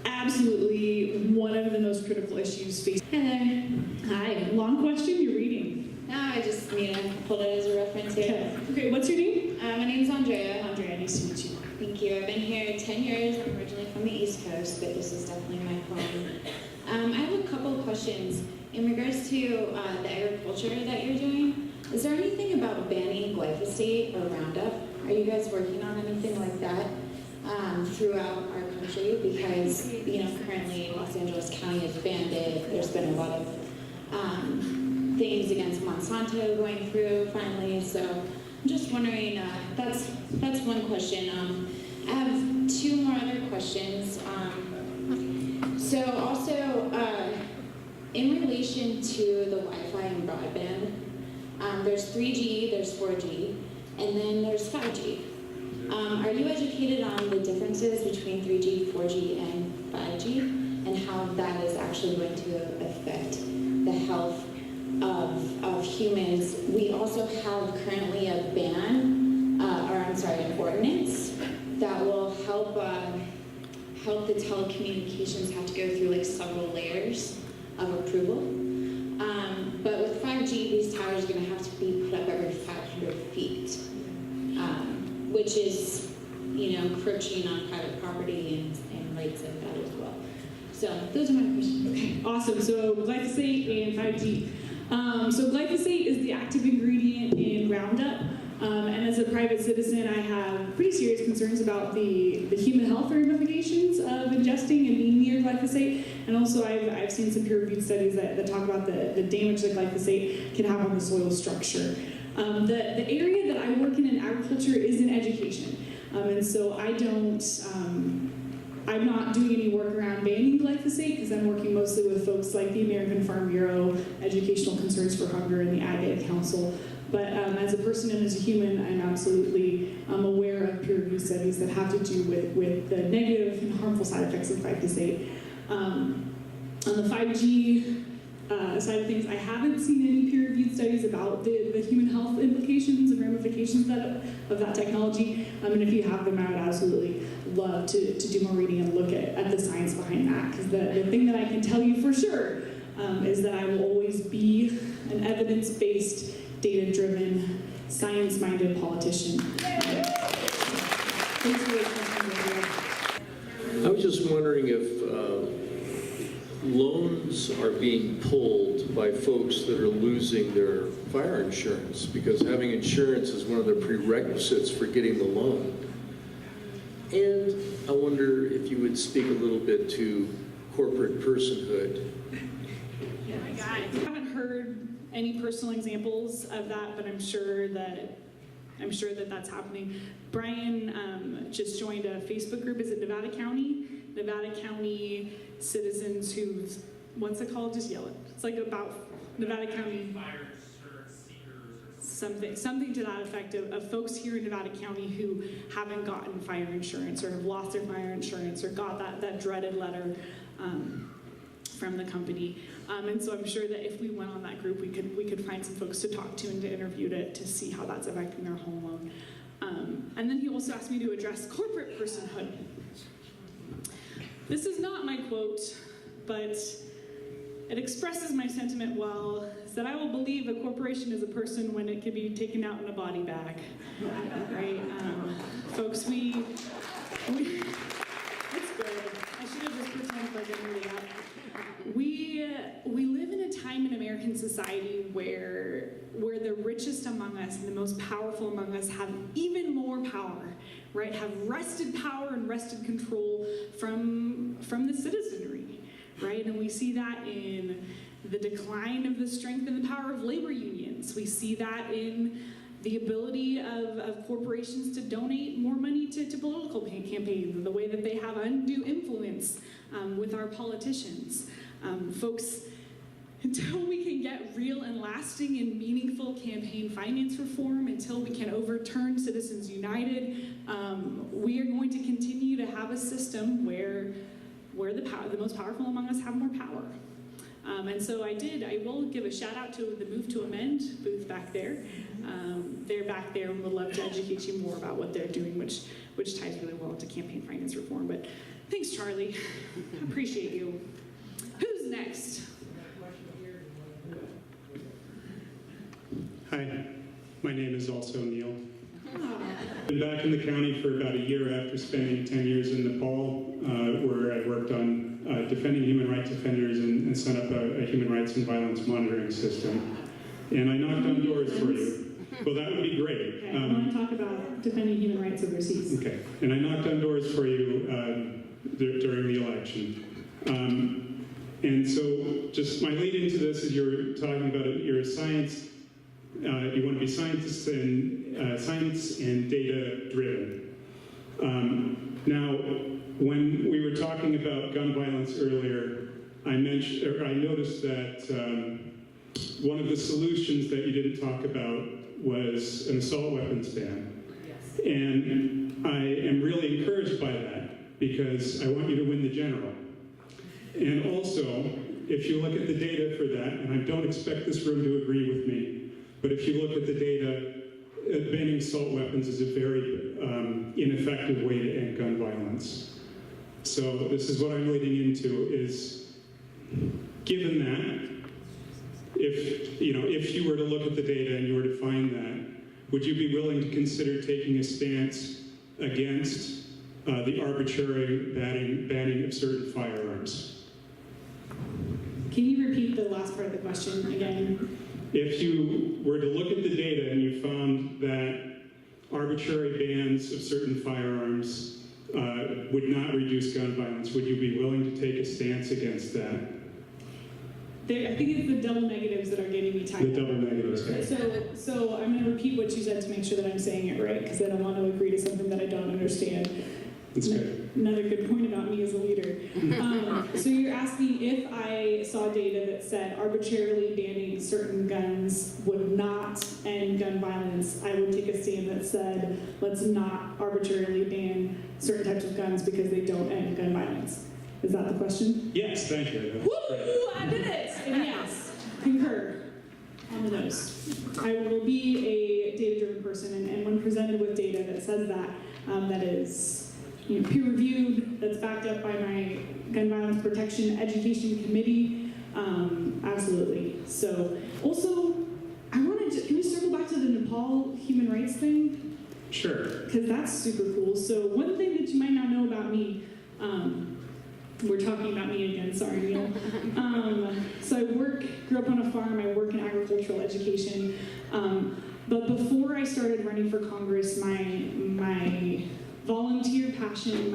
Absolutely one of the most critical issues facing. Hello. Hi, long question, you're reading. No, I just need to hold it as a reference here. Okay, what's your name? My name's Andrea. Andrea, nice to meet you. Thank you. I've been here 10 years. I'm originally from the East Coast, but this is definitely my home. I have a couple of questions. In regards to the agriculture that you're doing, is there anything about banning glyphosate or Roundup? Are you guys working on anything like that throughout our country? Because, currently Los Angeles County has banned it. There's been a lot of things against Monsanto going through finally. So I'm just wondering, that's one question. I have 2 more other questions. So also, in relation to the Wi-Fi and broadband, there's 3G, there's 4G, and then there's 5G. Are you educated on the differences between 3G, 4G, and 5G, and how that is actually going to affect the health of humans? We also have currently a ban, an ordinance that will help the telecommunications have to go through like several layers of approval. But with 5G, these towers are going to have to be put up every 500 feet, which is, encroaching on private property and rights of that as well. So those are my questions. Okay, awesome. So glyphosate and 5G. So glyphosate is the active ingredient in Roundup. And as a private citizen, I have pretty serious concerns about the human health ramifications of ingesting and being near glyphosate. And also I've seen some peer-reviewed studies that talk about the damage that glyphosate can have on the soil structure. The area that I work in agriculture is in education. And so I'm not doing any work around banning glyphosate because I'm working mostly with folks like the American Farm Bureau, Educational Concerns for Hunger, and the Ag Ed Council. But as a person and as a human, I'm absolutely aware of peer-reviewed studies that have to do with the negative and harmful side effects of glyphosate. On the 5G side of things, I haven't seen any peer-reviewed studies about the human health implications and ramifications of that technology. And if you have them, I would absolutely love to do more reading and look at the science behind that. Because the thing that I can tell you for sure is that I will always be an evidence-based, data-driven, science-minded politician. Thanks for your question, I was just wondering if loans are being pulled by folks that are losing their fire insurance, because having insurance is one of the prerequisites for getting the loan. And I wonder if you would speak a little bit to corporate personhood. I haven't heard any personal examples of that, but I'm sure that that's happening. Brian just joined a Facebook group. Is it Nevada County? Nevada County citizens who, what's it called? Just yell it. It's like about Nevada County. Fire insurance seekers. Something to that effect of folks here in Nevada County who haven't gotten fire insurance or have lost their fire insurance or got that dreaded letter from the company. And so I'm sure that if we went on that group, we could find some folks to talk to and to interview to see how that's affecting their home loan. And then he also asked me to address corporate personhood. This is not my quote, but it expresses my sentiment well. It's that I will believe a corporation is a person when it can be taken out in a body bag. Right? Folks, we powerful among us have even more power, right? Have wrested power and wrested control from the citizenry, right? And we see that in the decline of the strength and the power of labor unions. We see that in the ability of corporations to donate more money to political campaigns, and the way that they have undue influence with our politicians. Folks, until we can get real and lasting and meaningful campaign finance reform, until we can overturn Citizens United, we are going to continue to have a system where the most powerful among us have more power. And so I will give a shout out to the Move to Amend booth back there. They're back there and would love to educate you more about what they're doing, which ties really well into campaign finance reform. But thanks, Charlie. I appreciate you. Who's next? Hi, my name is also Neil. I've been back in the county for about a year after spending 10 years in Nepal, where I worked on defending human rights offenders and set up a human rights and violence monitoring system. And I knocked on doors for you. Well, that would be great. Okay, I want to talk about defending human rights overseas. Okay, and I knocked on doors for you during the election. And so just my lead into this is you're talking about you're a science, you want to be scientists and science and data driven. Now, when we were talking about gun violence earlier, I noticed that one of the solutions that you didn't talk about was an assault weapons ban. Yes. And I am really encouraged by that because I want you to win the general. And also, if you look at the data for that, and I don't expect this room to agree with me, but if you look at the data, banning assault weapons is a very ineffective way to end gun violence. So this is what I'm leading into is, given that, if you were to look at the data and you were to find that, would you be willing to consider taking a stance against the arbitrary banning of certain firearms? Can you repeat the last part of the question again? If you were to look at the data and you found that arbitrary bans of certain firearms would not reduce gun violence, would you be willing to take a stance against that? I think it's the double negatives that are getting me tied up. The double negatives. Okay. So I'm going to repeat what you said to make sure that I'm saying it right, because I don't want to agree to something that I don't understand. That's good. Another good point about me as a leader. So you're asking if I saw data that said arbitrarily banning certain guns would not end gun violence, I would take a stand that said, let's not arbitrarily ban certain types of guns because they don't end gun violence. Is that the question? Yes, thank you. Woo! I did it! And yes, concur on the nose. I will be a data-driven person, and when presented with data that says that, that is peer-reviewed, that's backed up by my Gun Violence Protection Education Committee, absolutely. So, also, I wanted to, can we circle back to the Nepal human rights thing? Sure. Because that's super cool. So one thing that you might not know about me, we're talking about me again, sorry, Neil. So I grew up on a farm, I work in agricultural education. But before I started running for Congress, my volunteer passion,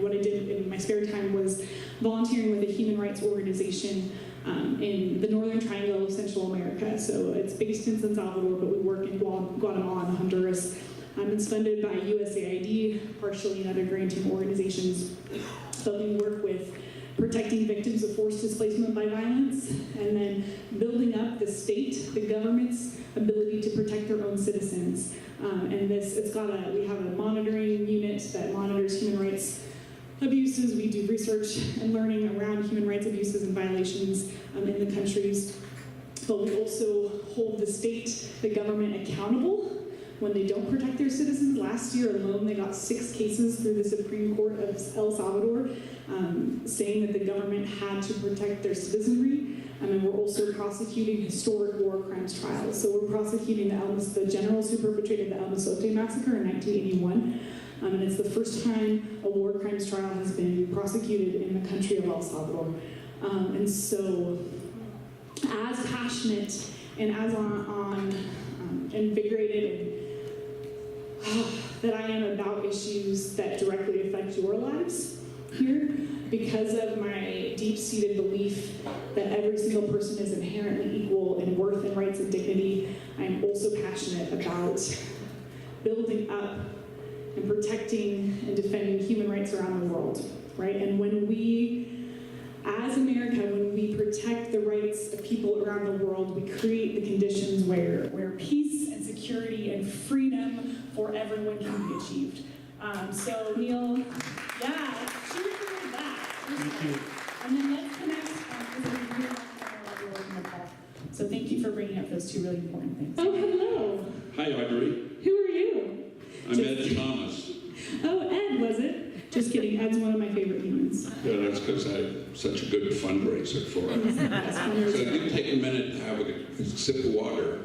what I did in my spare time was volunteering with a human rights organization in the Northern Triangle of Central America. So it's based in San Salvador, but we work in Guatemala and Honduras. It's funded by USAID, partially and other granting organizations. But we work with protecting victims of forced displacement by violence, and then building up the state, the government's ability to protect their own citizens. And we have a monitoring unit that monitors human rights abuses. We do research and learning around human rights abuses and violations in the countries. But we also hold the state, the government accountable when they don't protect their citizens. Last year alone, they got 6 cases through the Supreme Court of El Salvador saying that the government had to protect their citizenry. And we're also prosecuting historic war crimes trials. So we're prosecuting the generals who perpetrated the El Mozote massacre in 1981. And it's the first time a war crimes trial has been prosecuted in the country of El Salvador. And so as passionate and as invigorated that I am about issues that directly affect your lives here, because of my deep-seated belief that every single person is inherently equal in worth and rights and dignity. I am also passionate about building up and protecting and defending human rights around the world, right? And when we, as America, when we protect the rights of people around the world, we create the conditions where peace and security and freedom for everyone can be achieved. So Neil, yeah, cheer for that. Thank you. And then let's connect because we really want to know what we're call. So thank you for bringing up those two really important things. Oh, hello. Hi, Audrey. Who are you? I'm Ed Thomas. Oh, Ed, was it? Just kidding. Ed's one of my favorite humans. Yeah, that's because I'm such a good fundraiser for it. So you take a minute to have a sip of water,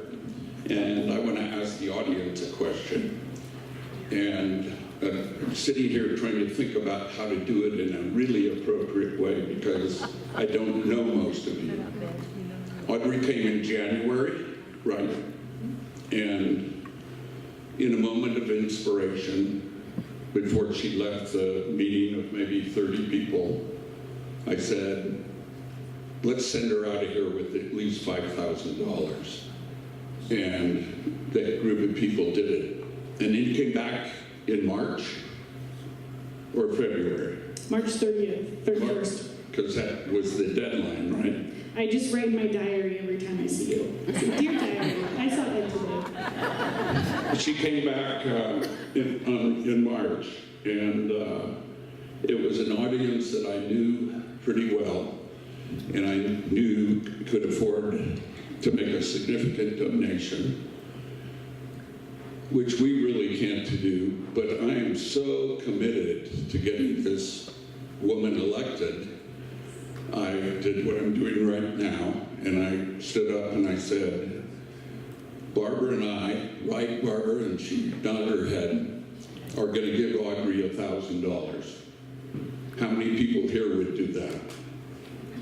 and I want to ask the audience a question. And I'm sitting here trying to think about how to do it in a really appropriate way because I don't know most of you. Audrey came in January, right? And in a moment of inspiration, before she left the meeting of maybe 30 people, I said, let's send her out of here with at least $5,000. And that group of people did it. And then you came back in March or February? March 30th, 31st. Because that was the deadline, right? I just write in my diary every time I see you. Dear diary, I saw that today. She came back in March, and it was an audience that I knew pretty well, and I knew could afford to make a significant donation, which we really can't do, but I am so committed to getting this woman elected. I did what I'm doing right now, and I stood up and I said, Barbara and I, right, Barbara, and she nodded her head, are going to give Audrey $1,000. How many people here would do that?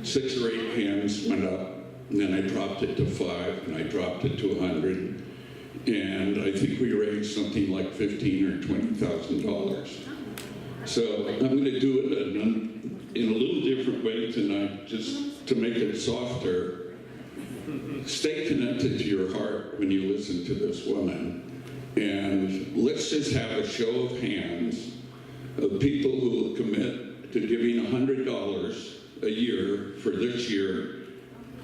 6 or 8 hands went up, and then I dropped it to 5, and I dropped it to 100, and I think we raised something like $15,000 or $20,000. So I'm going to do it in a little different way tonight, just to make it softer. Stay connected to your heart when you listen to this woman. And let's just have a show of hands of people who will commit to giving $100 a year for this year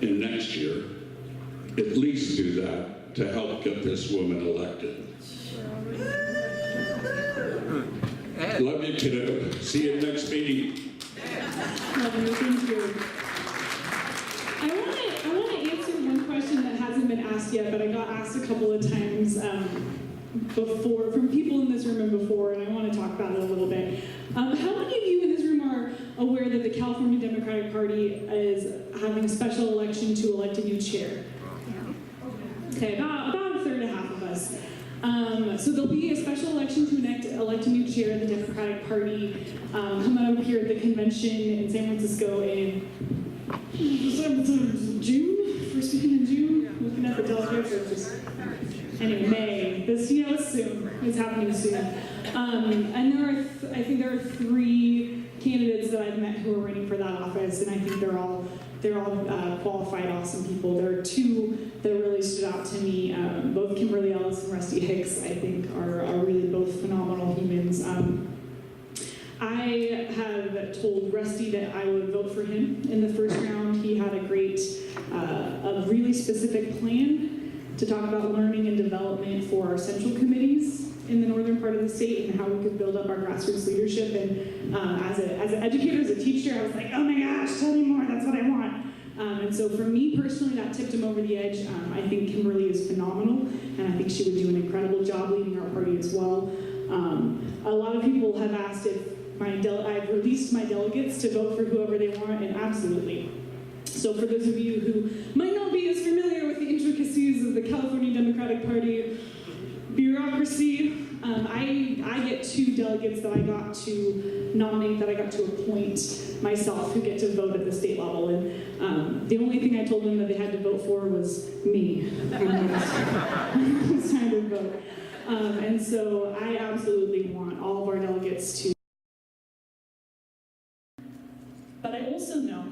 and next year. At least do that to help get this woman elected. Love you, kiddo. See you next meeting. Love you, thank you. I want to answer one question that hasn't been asked yet, but I got asked a couple of times before, from people in this room and before, and I want to talk about it a little bit. How many of you in this room are aware that the California Democratic Party is having a special election to elect a new chair? Okay, about a third to half of us. So there'll be a special election to elect a new chair of the Democratic Party coming up here at the convention in San Francisco in June, first weekend in June. Looking at the delegates, or just anyway, May. This, it's soon. It's happening soon. And I think there are 3 candidates that I've met who are running for that office, and I think they're all qualified, awesome people. There are 2 that really stood out to me. Both Kimberly Ellis and Rusty Hicks, I think, are really both phenomenal humans. I have told Rusty that I would vote for him in the first round. He had a really specific plan to talk about learning and development for our central committees in the northern part of the state and how we could build up our grassroots leadership. And as an educator, as a teacher, I was like, oh my gosh, tell me more, that's what I want. And so for me personally, that tipped him over the edge. I think Kimberly is phenomenal, and I think she would do an incredible job leading our party as well. A lot of people have asked if I've released my delegates to vote for whoever they want, and absolutely. So for those of you who might not be as familiar with the intricacies of the California Democratic Party bureaucracy, I get 2 delegates that I got to nominate, that I got to appoint myself, who get to vote at the state level. And the only thing I told them that they had to vote for was me. It was time to vote. And so I absolutely want all of our delegates to. But I also know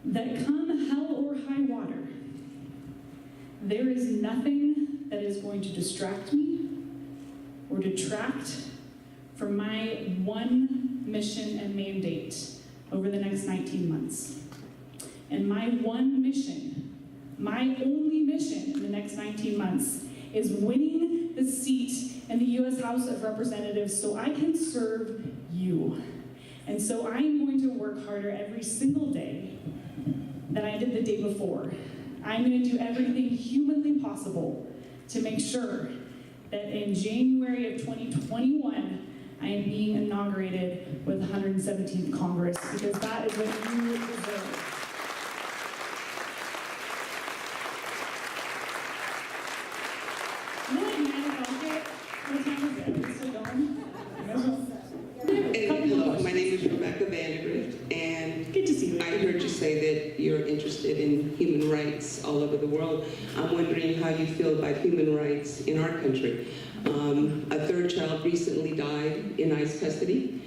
that come hell or high water, there is nothing that is going to distract me or detract from my one mission and mandate over the next 19 months. And my one mission, my only mission in the next 19 months is winning the seat in the U.S. House of Representatives so I can serve you. And so I'm going to work harder every single day than I did the day before. I'm going to do everything humanly possible to make sure that in January of 2021, I am being inaugurated with the 117th Congress, because that is what you deserve. Hello, my name is Rebecca Vandergrift, and Good to see you. I heard you say that you're interested in human rights all over the world. I'm wondering how you feel about human rights in our country. A third child recently died in ICE custody.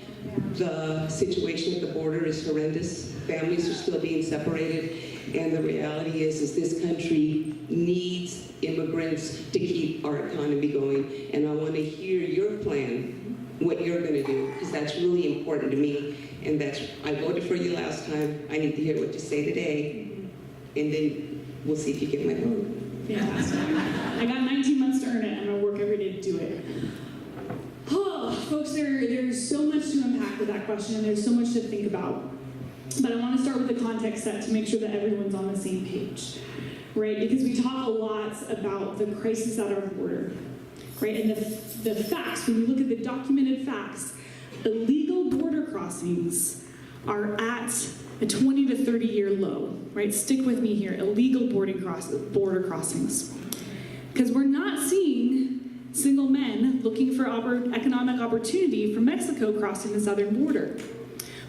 The situation at the border is horrendous. Families are still being separated, and the reality is this country needs immigrants to keep our economy going. And I want to hear your plan, what you're going to do, because that's really important to me. And I voted for you last time. I need to hear what you say today, and then we'll see if you get my vote. Fantastic. I got 19 months to earn it. I'm going to work every day to do it. Oh, folks, there's so much to unpack with that question, and there's so much to think about. But I want to start with the context set to make sure that everyone's on the same page, right? Because we talk a lot about the crisis at our border, right? And the facts, when you look at the documented facts, illegal border crossings are at a 20 to 30 year low, right? Stick with me here, illegal border crossings. Because we're not seeing single men looking for economic opportunity from Mexico crossing the southern border.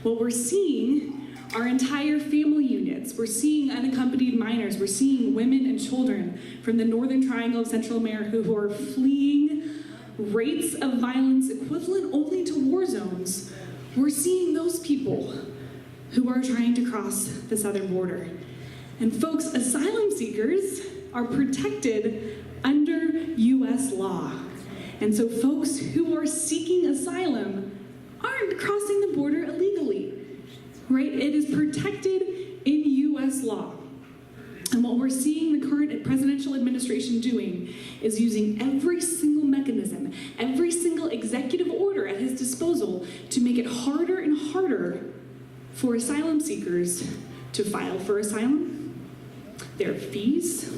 What we're seeing are entire family units. We're seeing unaccompanied minors. We're seeing women and children from the Northern Triangle of Central America who are fleeing rates of violence equivalent only to war zones. We're seeing those people who are trying to cross the southern border. And folks, asylum seekers are protected under U.S. law. And so folks who are seeking asylum aren't crossing the border illegally, right? It is protected in U.S. law. And what we're seeing the current presidential administration doing is using every single mechanism, every single executive order at his disposal to make it harder and harder for asylum seekers to file for asylum, their fees.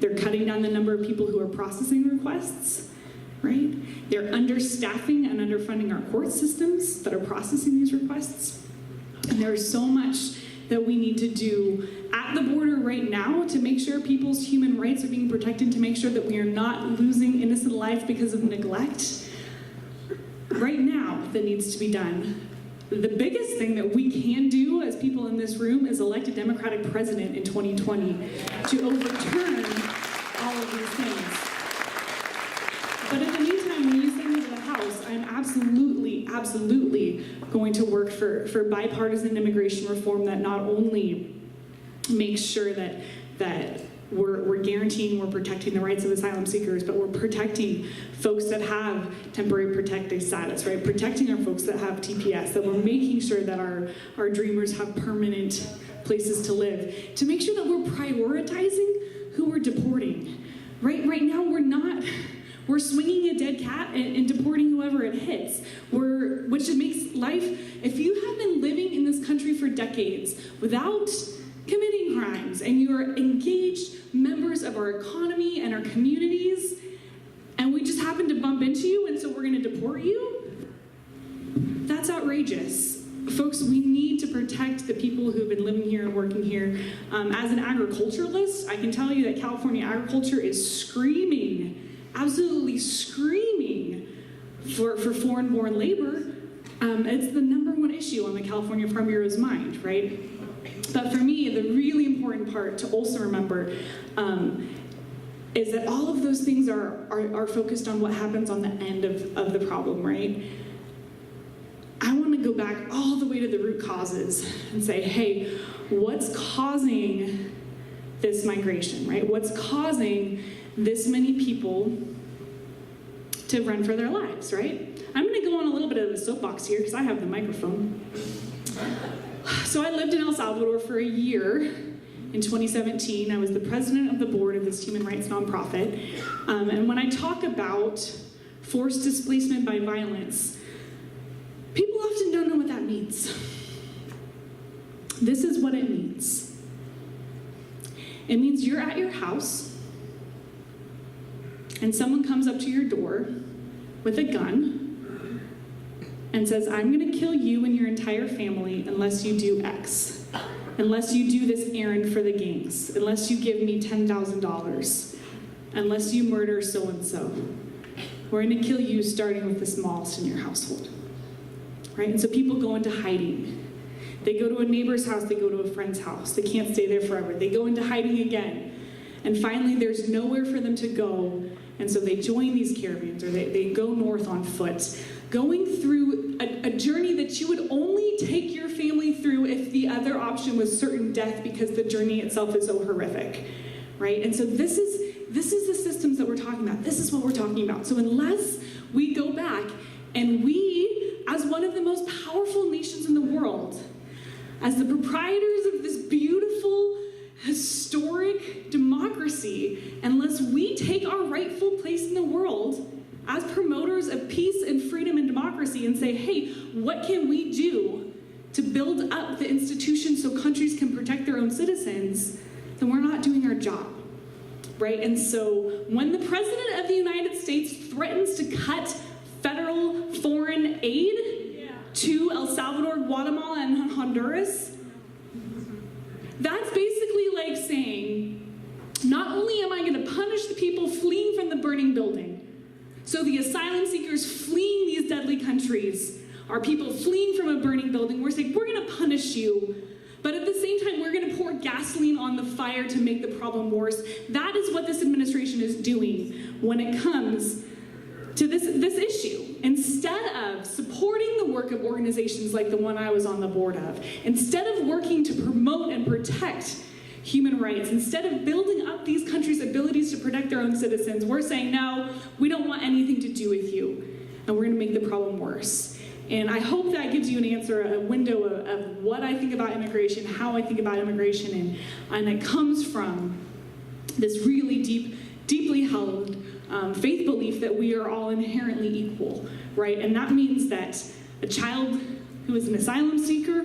They're cutting down the number of people who are processing requests, right? They're understaffing and underfunding our court systems that are processing these requests. And there is so much that we need to do at the border right now to make sure people's human rights are being protected, to make sure that we are not losing innocent life because of neglect. Right now, that needs to be done. The biggest thing that we can do as people in this room is elect a Democratic president in 2020 to overturn all of these things. But in the meantime, when you send me to the House, I'm absolutely going to work for bipartisan immigration reform that not only makes sure that we're guaranteeing we're protecting the rights of asylum seekers, but we're protecting folks that have temporary protected status, right? Protecting our folks that have TPS, that we're making sure that our dreamers have permanent places to live, to make sure that we're prioritizing who we're deporting. Right now, we're swinging a dead cat and deporting whoever it hits, which makes life, if you have been living in this country for decades without committing crimes, and you're engaged members of our economy and our communities, and we just happen to bump into you, and so we're going to deport you, that's outrageous. Folks, we need to protect the people who've been living here and working here. As an agriculturalist, I can tell you that California agriculture is screaming, absolutely screaming for foreign-born labor. It's the number one issue on the California Farm Bureau's mind, right? But for me, the really important part to also remember is that all of those things are focused on what happens on the end of the problem, right? I want to go back all the way to the root causes and say, hey, what's causing this migration, right? What's causing this many people to run for their lives, right? I'm going to go on a little bit of a soapbox here because I have the microphone. So I lived in El Salvador for a year. In 2017, I was the president of the board of this human rights nonprofit. And when I talk about forced displacement by violence, people often don't know what that means. This is what it means. It means you're at your house, and someone comes up to your door with a gun and says, I'm going to kill you and your entire family unless you do X. Unless you do this errand for the gangs, unless you give me $10,000, unless you murder so-and-so. We're going to kill you starting with the smallest in your household. Right? And so people go into hiding. They go to a neighbor's house, they go to a friend's house. They can't stay there forever. They go into hiding again. And finally, there's nowhere for them to go, and so they join these caravans, or they go north on foot, going through a journey that you would only take your family through if the other option was certain death, because the journey itself is so horrific, right? And so this is the systems that we're talking about. This is what we're talking about. So unless we go back and we, as one of the most powerful nations in the world, as the proprietors of this beautiful, historic democracy, unless we take our rightful place in the world as promoters of peace and freedom and democracy and say, hey, what can we do to build up the institutions so countries can protect their own citizens, then we're not doing our job, right? And so when the President of the United States threatens to cut federal foreign aid to El Salvador, Guatemala, and Honduras, that's basically like saying, not only am I going to punish the people fleeing from the burning building, so the asylum seekers fleeing these deadly countries are people fleeing from a burning building. We're saying, we're going to punish you, but at the same time, we're going to pour gasoline on the fire to make the problem worse. That is what this administration is doing when it comes to this issue. Instead of supporting the work of organizations like the one I was on the board of, instead of working to promote and protect human rights, instead of building up these countries' abilities to protect their own citizens, we're saying, no, we don't want anything to do with you, and we're going to make the problem worse. And I hope that gives you an answer, a window of what I think about immigration, how I think about immigration, and it comes from this really deeply held faith belief that we are all inherently equal, right? And that means that a child who is an asylum seeker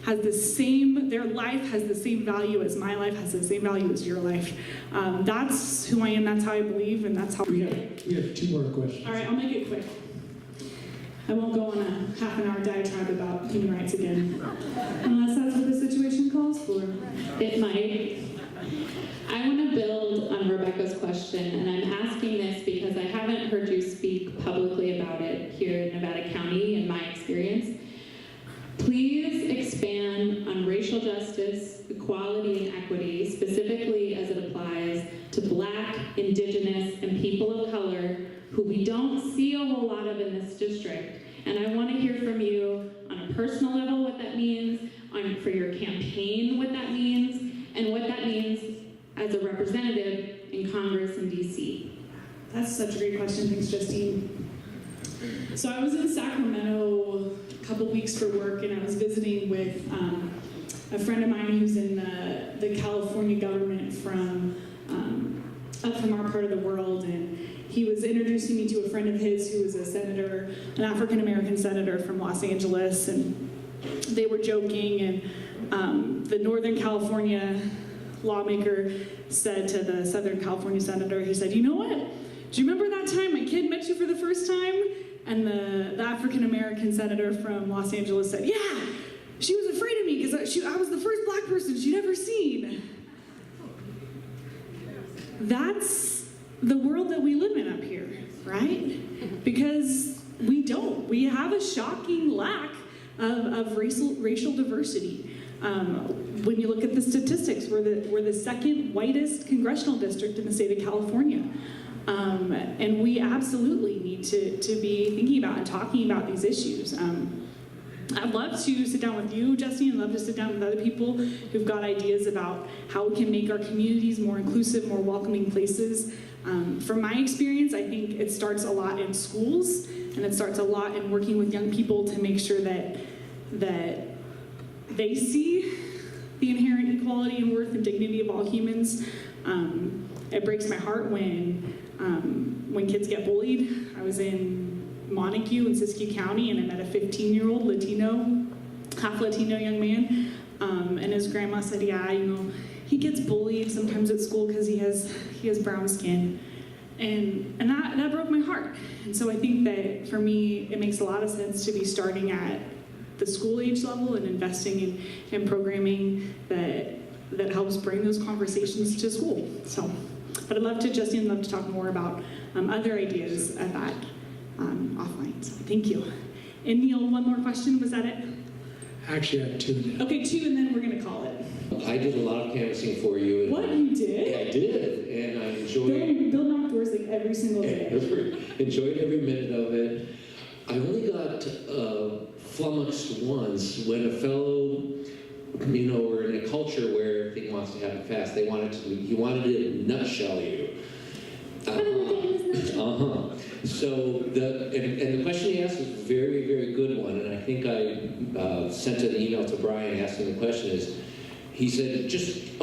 has their life has the same value as my life, has the same value as your life. That's who I am, that's how I believe, and that's how we have two more questions. All right, I'll make it quick. I won't go on a half an hour diatribe about human rights again, unless that's what the situation calls for. It might. I want to build on Rebecca's question, and I'm asking this because I haven't heard you speak publicly about it here in Nevada County in my experience. Please expand on racial justice, equality, and equity, specifically as it applies to Black, Indigenous, and people of color who we don't see a whole lot of in this district. And I want to hear from you on a personal level what that means, for your campaign what that means, and what that means as a representative in Congress in DC. That's such a great question. Thanks, Justine. So I was in Sacramento a couple weeks for work, and I was visiting with a friend of mine who's in the California government from up from our part of the world, and he was introducing me to a friend of his who was a senator, an African-American senator from Los Angeles, and they were joking, and the Northern California lawmaker said to the Southern California senator, he said, you know what? Do you remember that time my kid met you for the first time? And the African-American senator from Los Angeles said, yeah, she was afraid of me because I was the first Black person she'd ever seen. That's the world that we live in up here, right? Because we have a shocking lack of racial diversity. When you look at the statistics, we're the second whitest congressional district in the state of California. And we absolutely need to be thinking about and talking about these issues. I'd love to sit down with you, Jesse, and love to sit down with other people who've got ideas about how we can make our communities more inclusive, more welcoming places. From my experience, I think it starts a lot in schools, and it starts a lot in working with young people to make sure that they see the inherent equality and worth and dignity of all humans. It breaks my heart when kids get bullied. I was in Montague in Siskiyou County, and I met a 15-year-old Latino, half Latino young man, and his grandma said, yeah, he gets bullied sometimes at school because he has brown skin, and that broke my heart. And so I think that for me, it makes a lot of sense to be starting at the school age level and investing in programming that helps bring those conversations to school. So, but I'd love to talk more about other ideas of that offline. So thank you. And Neil, one more question, was that it? Actually, I have two now. Okay, 2, and then we're gonna call it. I did a lot of canvassing for you. And What, you did? Yeah, I did, and I enjoyed. Bill knocked doors like every single day. Enjoyed every minute of it. I only got flummoxed once when a fellow, we're in a culture where everything wants to happen fast. He wanted to nutshell you. So the question he asked was a very, very good one, and I think I sent an email to Brian asking the question is, he said, just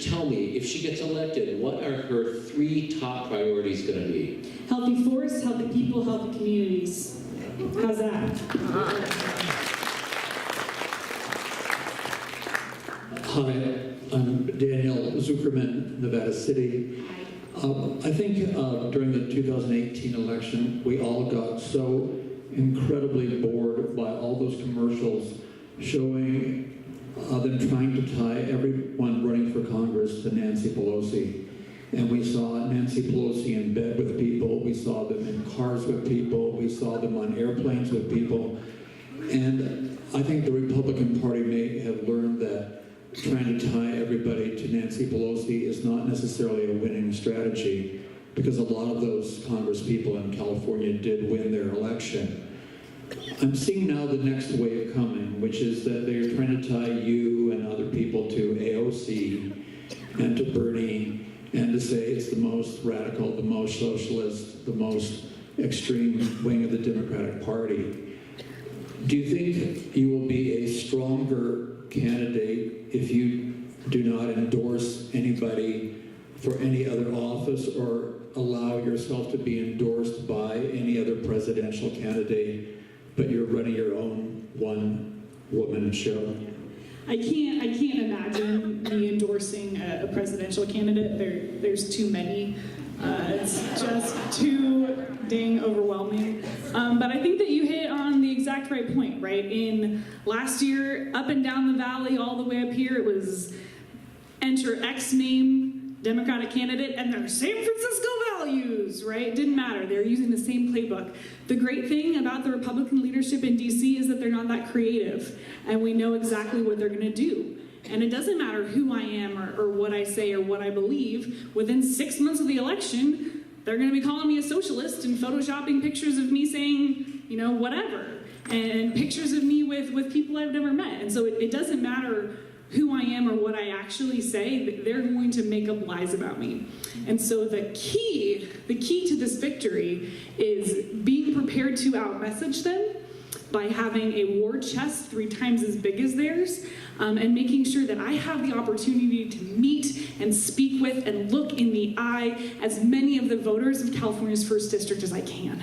tell me, if she gets elected, what are her 3 top priorities going to be? Healthy forests, healthy people, healthy communities. How's that? Hi, I'm Daniel Zuckerman, Nevada City. I think during the 2018 election, we all got so incredibly bored by all those commercials showing them trying to tie everyone running for Congress to Nancy Pelosi. And we saw Nancy Pelosi in bed with people, we saw them in cars with people, we saw them on airplanes with people. And I think the Republican Party may have learned that trying to tie everybody to Nancy Pelosi is not necessarily a winning strategy, because a lot of those Congress people in California did win their election. I'm seeing now the next wave coming, which is that they're trying to tie you and other people to AOC and to Bernie, and to say it's the most radical, the most socialist, the most extreme wing of the Democratic Party. Do you think you will be a stronger candidate if you do not endorse anybody for any other office or allow yourself to be endorsed by any other presidential candidate, but you're running your own one-woman show? I can't imagine me endorsing a presidential candidate. There's too many. It's just too dang overwhelming. But I think that you hit on the exact right point, right? In last year, up and down the valley, all the way up here, it was enter X name Democratic candidate and their San Francisco values, right? It didn't matter. They were using the same playbook. The great thing about the Republican leadership in DC is that they're not that creative, and we know exactly what they're going to do. And it doesn't matter who I am or what I say or what I believe. Within 6 months of the election, they're going to be calling me a socialist and photoshopping pictures of me saying, whatever, and pictures of me with people I've never met. And so it doesn't matter who I am or what I actually say, they're going to make up lies about me. And so the key to this victory is being prepared to out-message them by having a war chest 3 times as big as theirs, and making sure that I have the opportunity to meet and speak with and look in the eye as many of the voters of California's 1st District as I can.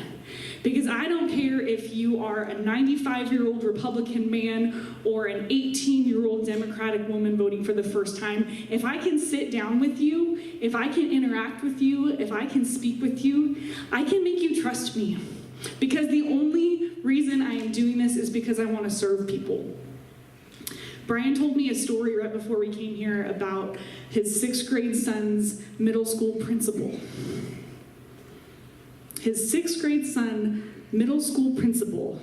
Because I don't care if you are a 95-year-old Republican man or an 18-year-old Democratic woman voting for the first time. If I can sit down with you, if I can interact with you, if I can speak with you, I can make you trust me. Because the only reason I am doing this is because I want to serve people. Brian told me a story right before we came here about his 6th grade son's middle school principal. His 6th grade son, middle school principal,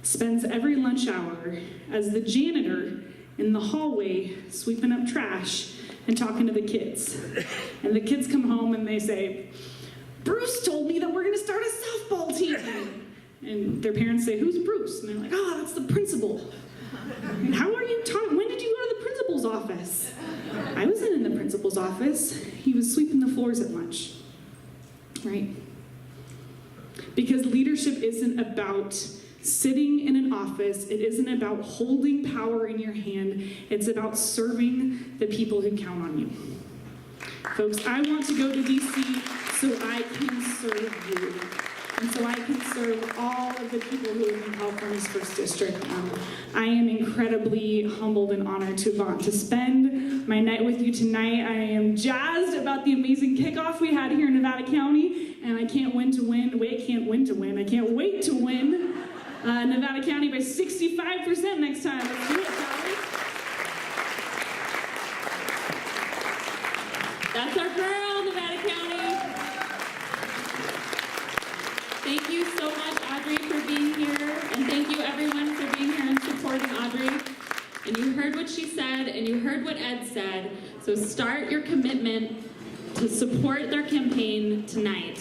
spends every lunch hour as the janitor in the hallway sweeping up trash and talking to the kids. And the kids come home and they say, Bruce told me that we're gonna start a softball team. And their parents say, who's Bruce? And they're like, oh, that's the principal. And how are you taught? When did you go to the principal's office? I wasn't in the principal's office. He was sweeping the floors at lunch, right? Because leadership isn't about sitting in an office. It isn't about holding power in your hand. It's about serving the people who count on you. Folks, I want to go to DC so I can serve you. And so I can serve all of the people who live in California's 1st District. I am incredibly humbled and honored to spend my night with you tonight. I am jazzed about the amazing kickoff we had here in Nevada County, and I can't wait to win Nevada County by 65% next time. Let's do it, Callie. That's our girl, Nevada County. Thank you so much, Audrey, for being here. And thank you, everyone, for being here and supporting Audrey. And you heard what she said, and you heard what Ed said. So start your commitment to support their campaign tonight.